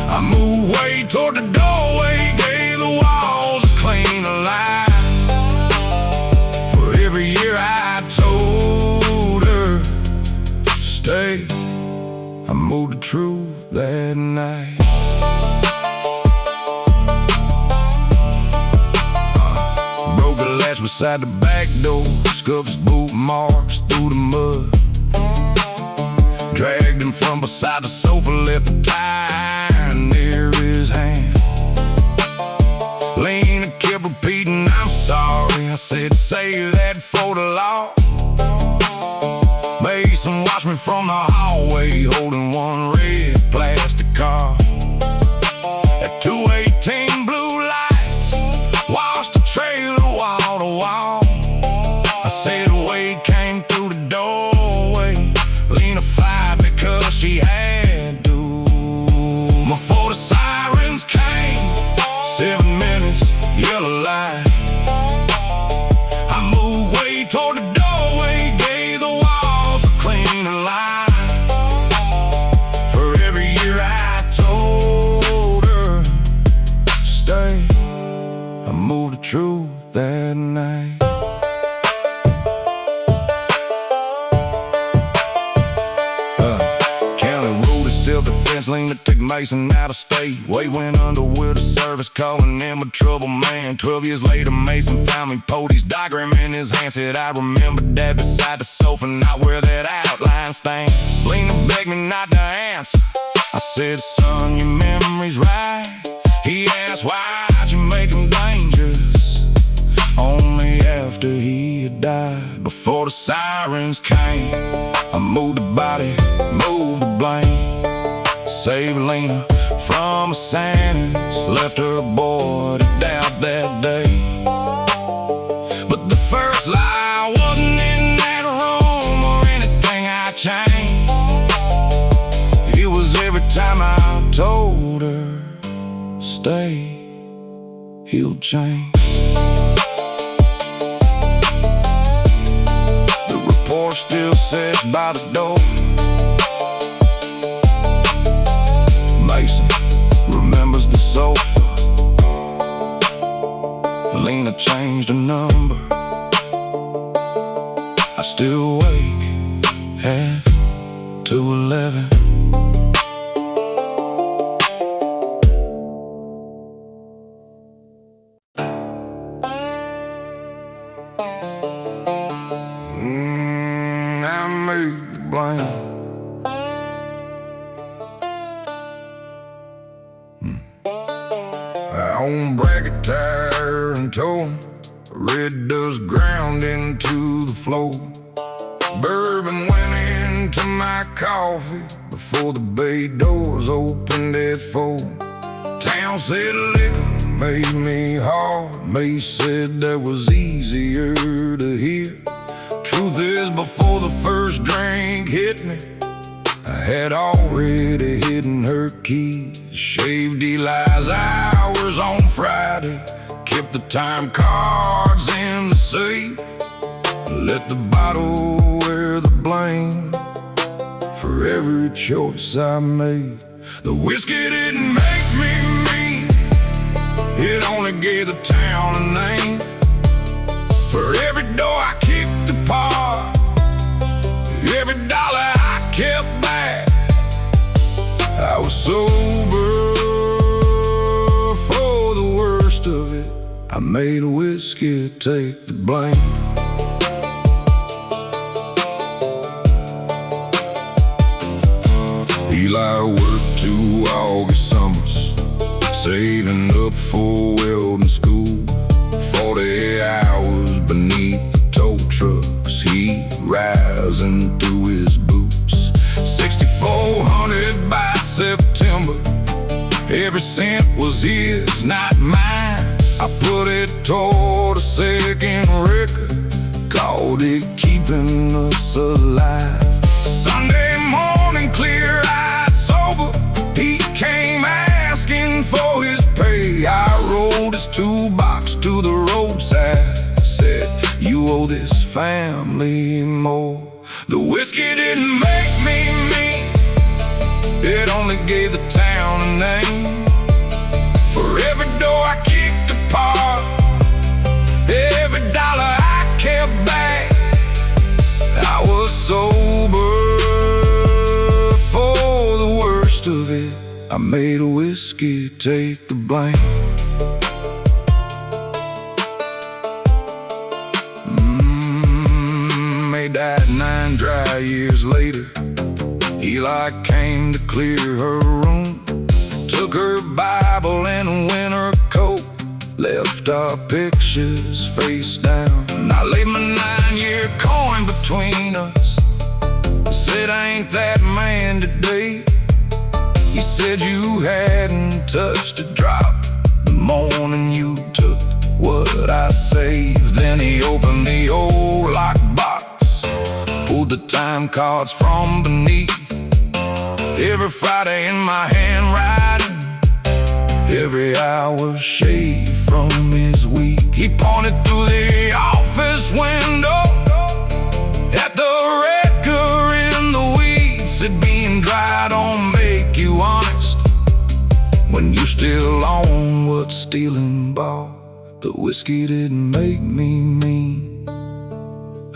I moved way toward the doorway, gave the walls a clean light. For every year I told her stay, I moved the truth that night. Broke the latch beside the back door, scuffs boot marks through the mud. Dragged him from beside the sofa, left the tie near his hand. Lena kept repeating, I'm sorry. I said, save that for the law. Mason watched me from the hallway, holding one red plastic car. At 218 blue lights, washed the trailer wall to wall. I said a wave came through the doorway. Lena fired because she had to. Before the sirens came, 7 minutes, yellow light. I moved way toward the doorway, gave the walls a clean line. For every year I told her stay, I moved the truth that night. Self-defense, Lena took Mason out of state. Way went under with a service, calling him a trouble man. 12 years later, Mason found me, pulled his diagram in his hand. Said, I remember that beside the sofa, not where that outline stands. Lena begged me not to answer. I said, son, your memory's right. He asked, why'd you make him dangerous? Only after he had died. Before the sirens came, I moved the body, moved the blame. Saved Lena from a sentence, left her boy to doubt that day. But the first lie wasn't in that room or anything I changed. It was every time I told her stay, he'll change. The report still sits by the door. Mason remembers the sofa. Lena changed her number. I still wake at 2:11. I made the blame. On bracket tire and toe, red dust ground into the floor. Bourbon went into my coffee before the bay doors opened at 4. Town said liquor made me hard. May said that was easier to hear. Truth is, before the first drink hit me, I had already hidden her keys. Shaved Eli's hours on Friday, kept the time cards in the safe. Let the bottle wear the blame for every choice I made. The whiskey didn't make me mean, it only gave the town a name. For every door I kicked apart, every dollar I kept back, I was sober for the worst of it. I made whiskey take the blame. Eli worked 2 August summers, saving up for welding school. 40 hours beneath the tow trucks, heat rising through his boots. 6,400 by September, every cent was his, not mine. I put it toward a second record, called it Keeping Us Alive. Sunday morning, clear-eyed, sober, he came asking for his pay. I rolled his toolbox to the roadside, said, "You owe this family more." The whiskey didn't make me mean, it only gave the town a name. For every door I kicked apart, every dollar I kept back, I was sober for the worst of it. I made a whiskey take the blame. Made that 9 dry years later. Eli came to clear her room, took her Bible and a winter coat, left our pictures face down. And I laid my 9-year coin between us, said, "I ain't that man today." He said, "You hadn't touched a drop the morning you took what I saved." Then he opened the old lockbox, pulled the time cards from beneath. Every Friday in my handwriting, every hour shaved from his week. He pointed through the office window at the wrecker in the weeds, said, "Being dry don't make you honest when you still own what stealing bought." The whiskey didn't make me mean,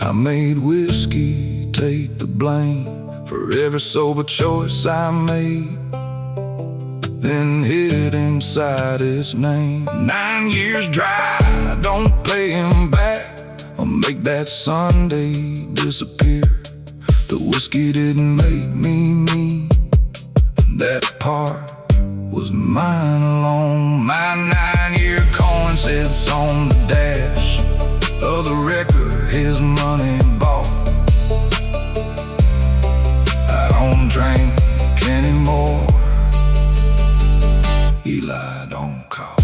I made whiskey take the blame for every sober choice I made, then hid inside his name. 9 years dry, don't pay him back or make that Sunday disappear. The whiskey didn't make me mean, that part was mine alone. My 9-year coin sits on the dash of the wrecker his money bought. I don't drink anymore, Eli don't call.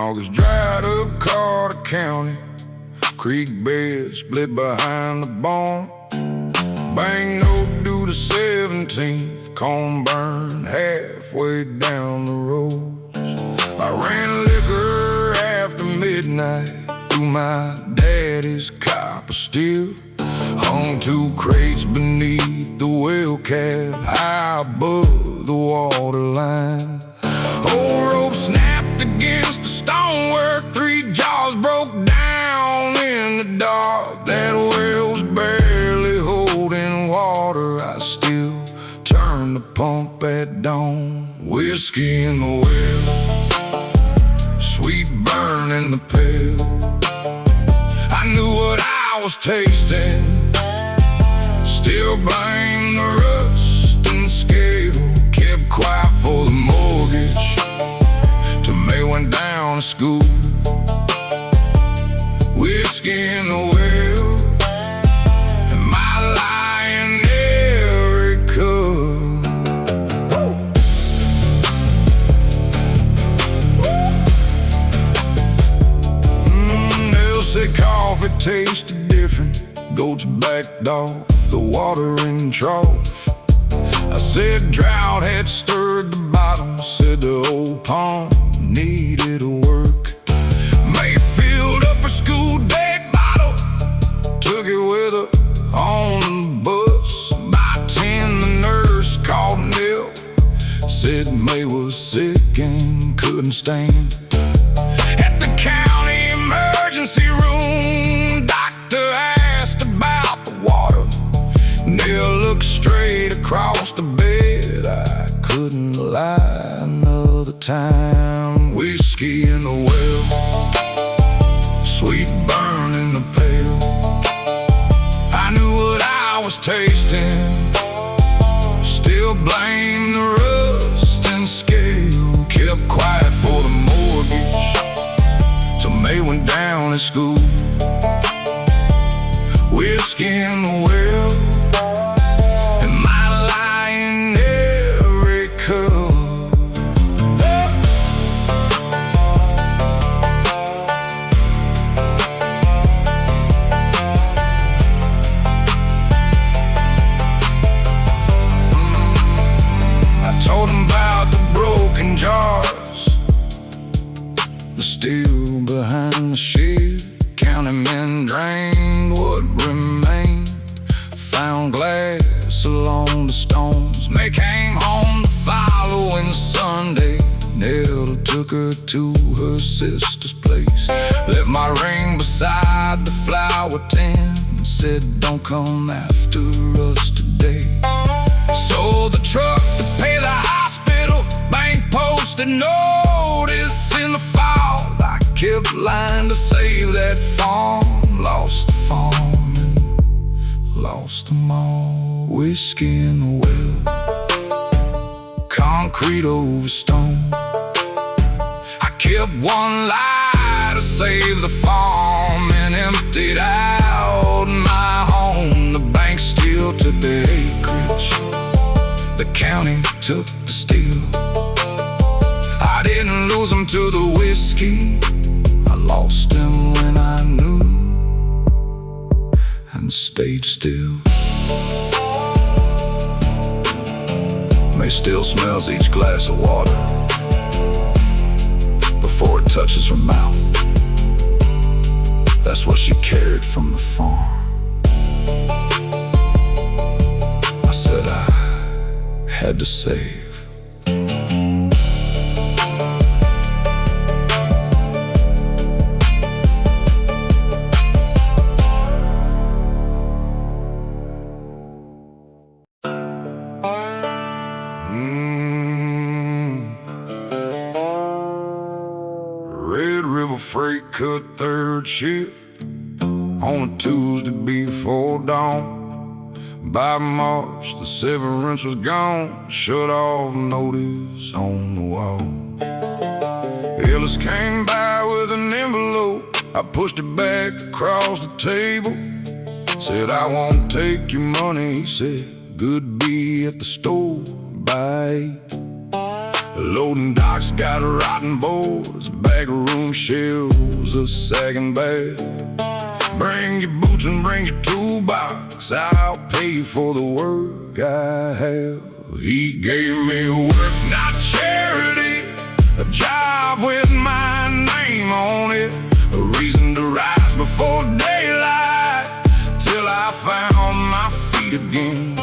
August dried up Carter County, creek bed split behind the barn. Bank note due to 17th, corn burned halfway down the road. I ran liquor after midnight through my daddy's copper steel. Hung 2 crates beneath the well cap, high above the water line. Old rope snapped against the stonework, 3 jaws broke down in the dark. That well's barely holding water, I still turned the pump at dawn. Whiskey in the well, sweet burn in the pail. I knew what I was tasting, still blame the rust and scale. Kept quiet for the mortgage till May went down to school. Whiskey in the well, and my lying every cup. They'll say coffee tasted different, goats backed off the watering trough. I said drought had stirred the bottom, said the old pond needed a work. May filled up her school day bottle, took it with her on the bus. By 10 the nurse called Nell, said May was sick and couldn't stand. At the county emergency room, doctor asked about the water. Nell looked straight across the bed, I couldn't lie another time. Whiskey in the well, sweet burn in the pail. I knew what I was tasting, blame the rust and scale. Kept quiet for the mortgage till May went down at school. Whiskey in the well and my lie in every cup. I told him about the broken jars, the steel behind the shed. Counting men drained what remained. Found glass along the stones. May came home the following Sunday. Nell took her to her sister's place. Left my ring beside the flower tent. Said don't come after us today. Sold the truck to pay the hospital. Bank posted notice in the fall. I kept lying to save that farm. Lost the farm and lost them all. Whiskey in the well, concrete over stone. I kept one lie to save the farm and emptied out my home. The bank still took the acreage, the county took the steel. I didn't lose them to the whiskey, I lost him when I knew and stayed still. May still smells each glass of water before it touches her mouth. That's what she carried from the farm. I said I had to save. Red River freight cut third shift on a Tuesday before dawn. By March, the severance was gone. Shut off notice on the wall. Ellis came by with an envelope. I pushed it back across the table. Said, I won't take your money. He said, good be at the store by 8. The loading dock's got rotten boards, backroom shelves, a sagging bed. Bring your boots and bring your toolbox. I'll pay for the work I have. He gave me work, not charity. A job with my name on it. A reason to rise before daylight till I found my feet again.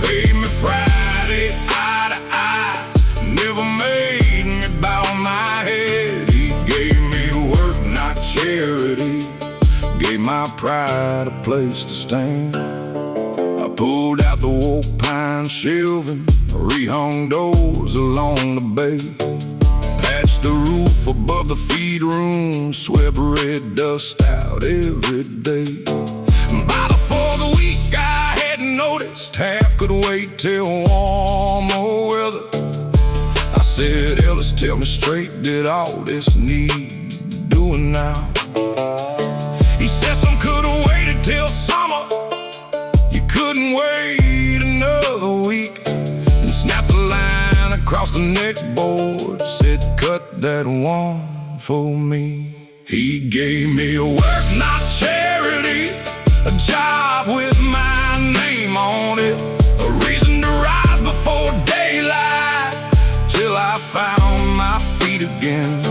Paid me Friday, eye to eye. Never made me bow my head. He gave me work, not charity. Gave my pride a place to stand. I pulled out the oak pine shelving, rehung doors along the bay. Patched the roof above the feed room, swept red dust out every day. By the fourth week I hadn't noticed, half could wait till warmer weather. I said, Ellis, tell me straight, did all this need doing now? He said some could've waited till summer. You couldn't wait another week. And snapped the line across the next board. Said, cut that one for me. He gave me a work, not charity. A job with my name on it. A reason to rise before daylight till I found my feet again.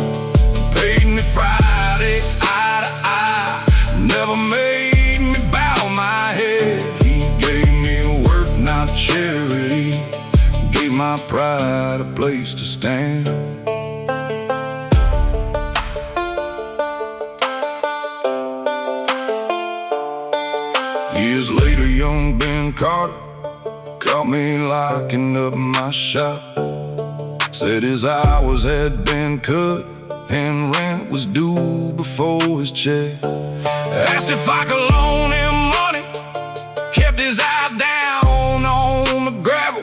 Paid me Friday, eye to eye. Never made me bow my head. He gave me work, not charity. Gave my pride a place to stand. Years later, young Ben Carter caught me locking up my shop. Said his hours had been cut and rent was due before his check. Asked if I could loan him money. Kept his eyes down on the gravel.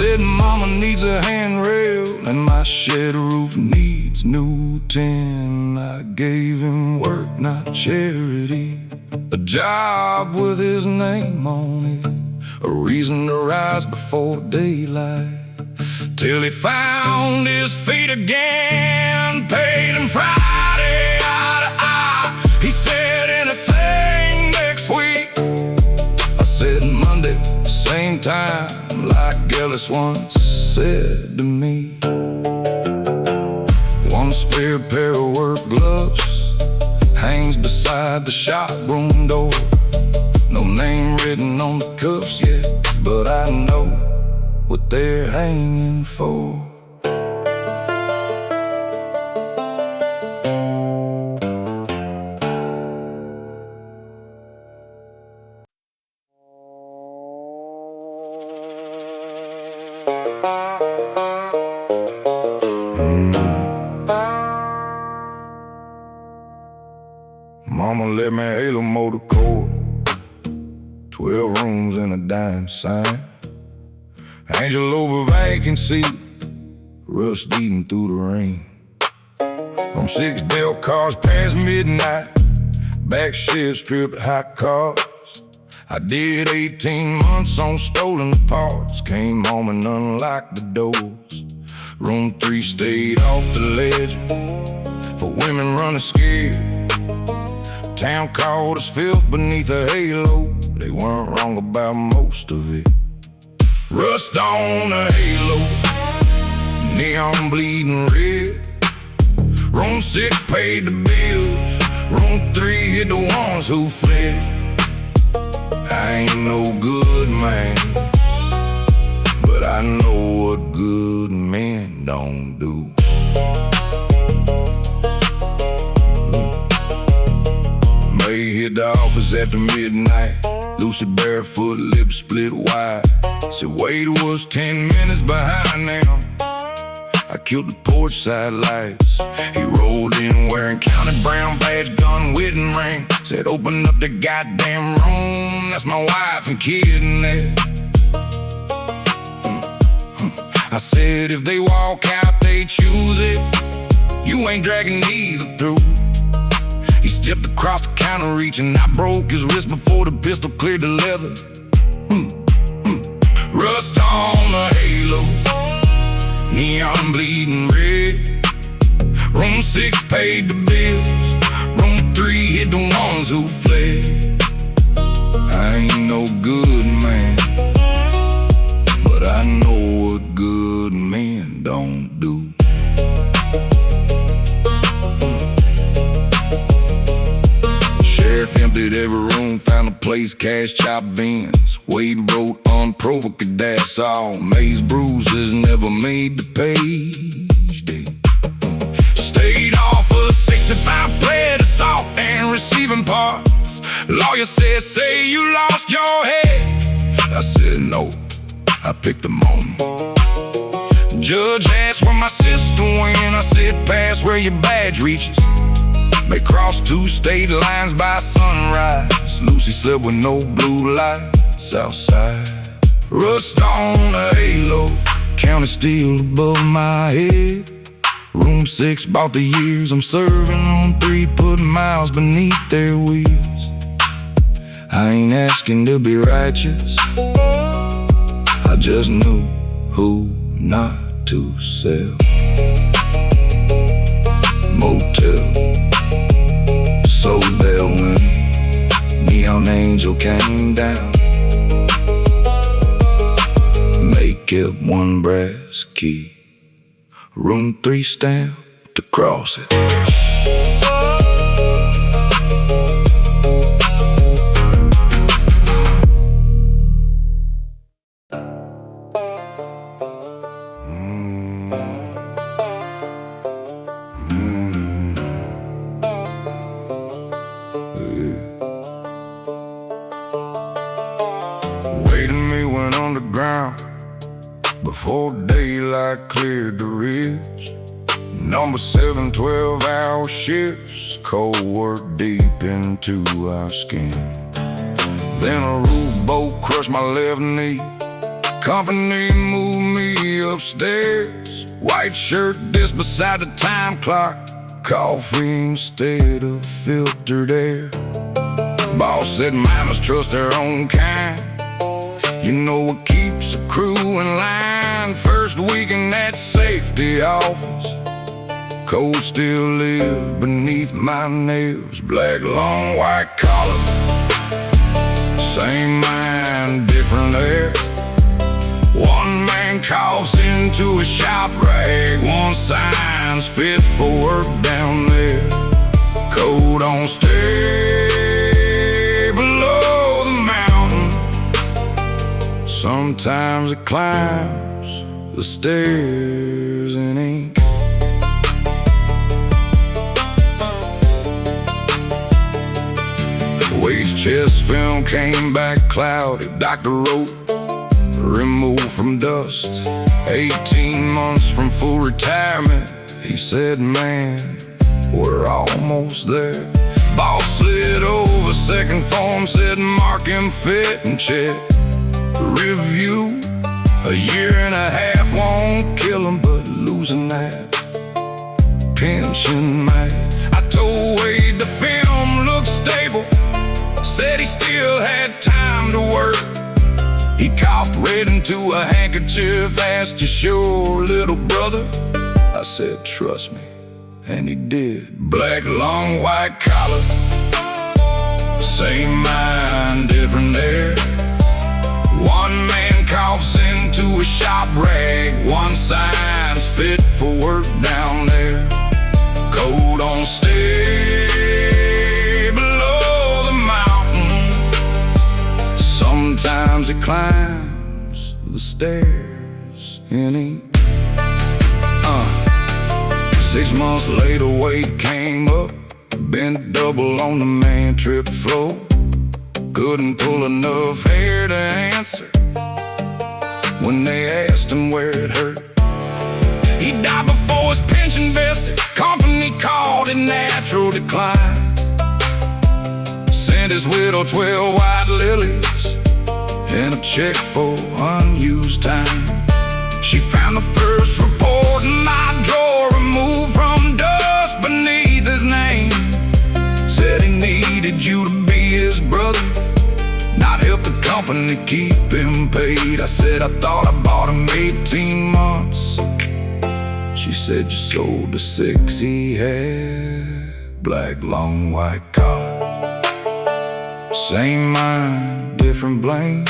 said mama needs a handrail and my shed roof needs new tin. I gave him work, not charity, a job with his name on it, a reason to rise before daylight, till he found his feet again. Paid him Friday eye to eye. He said anything next week. I said Monday, same time, like Ellis once said to me. One spare pair of work gloves hangs beside the shop room door. No name written on the cuffs yet, but I know what they're hanging for. Mama let me halo motor cord, 12 rooms and a dime sign, angel over vacancy, rust eating through the rain. From 6 Dell cars past midnight, back shed stripped hot cars. I did 18 months on stolen parts, came home and unlocked the doors. Room 3 stayed off the ledge, for women running scared. Town called us filth beneath a halo, they weren't wrong about most of it. Rust on the halo, neon bleeding red. Room 6 paid the bills, room 3 hit the ones who fled. I ain't no good man, but I know what good men don't do. May hit the office after midnight, Lucy barefoot, lips split wide. Said Wade was 10 minutes behind now. I killed the porch side lights. He rolled in wearing county brown badge, gun, wedding ring. Said open up the goddamn room, that's my wife and kid in there. I said if they walk out, they choose it. You ain't dragging neither through. He stepped across the counter reaching, I broke his wrist before the pistol cleared the leather. Rust on the halo, neon bleeding red. Room 6 paid the bills, room 3 hit the ones who fled. I ain't no good man, but I know what good men don't do. Sheriff emptied every room, found a place, cash chopped Vins. Wade wrote unprovoked, that's all. May's bruises never made the page. Stayed off a 65 pled assault and receiving parts. Lawyer said, say you lost your head. I said no, I picked the moment. Judge asked where my sister went. I said pass where your badge reaches. May cross 2 state lines by sunrise. Lucy slept with no blue lights outside. Rust on the halo, county steel above my head. Room 6 bought the years I'm serving on 3, putting miles beneath their wheels. I ain't asking to be righteous, I just knew who not to sell. Motel, sold there when neon angel came down. Make it 1 brass key, room 3 stamp to cross it. Wade and me went underground before daylight cleared the ridge. Number 7, 12-hour shifts, cold work deep into our skin. Then a roof bolt crushed my left knee. Company moved me me upstairs. White shirt disc beside the time clock, coffee instead of filtered air. Boss said mamas trust their own kind. You know what keeps a crew in line. First week in that safety office, cold still lived beneath my nails. Black long white collar, same mind, different air. One man coughs into a shop rag, one sign's fit for work down there. Code don't stay below the mountain, sometimes it climbs the stairs in ink. Wade's chest film came back cloudy. Doctor wrote, removed from dust, 18 months from full retirement. He said, man, we're almost there. Boss slid over second form, said mark him fit and check. Review, a year and a half won't kill him, but losing that pension might. I told Wade the film looked stable, said he still had time to work. He coughed red into a handkerchief, asked, you sure, little brother? I said, trust me, and he did. Black long white collar, same mind, different air. One man coughs into a shop rag, one sign's fit for work down there. Code don't stay below the mountain, sometimes it climbs the stairs in ink. 6 months later, Wade came up, bent double on the man trip floor. Couldn't pull enough hair to answer when they asked him where it hurt. He died before his pension vested, company called it natural decline. Sent his widow 12 white lilies and a check for unused time. She found the first report in my drawer, removed from dust beneath his name. Said he needed you to be his brother, not help the company keep him paid. I said I thought I bought him 18 months. She said you sold the 6 he had. Black long white collar, same mind, different blame.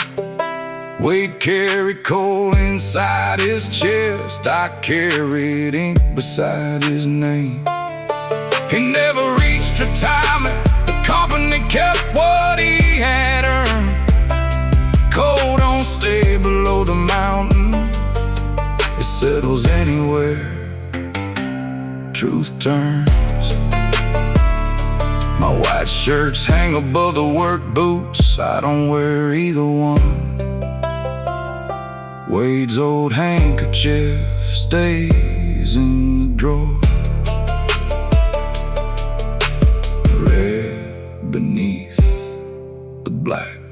Wade carried coal inside his chest, I carried ink beside his name. He never reached retirement, the company kept what he had earned. Coal don't stay below the mountain, it settles anywhere truth turns. My white shirts hang above the work boots, I don't wear either one. Wade's old handkerchief stays in the drawer, red beneath the black.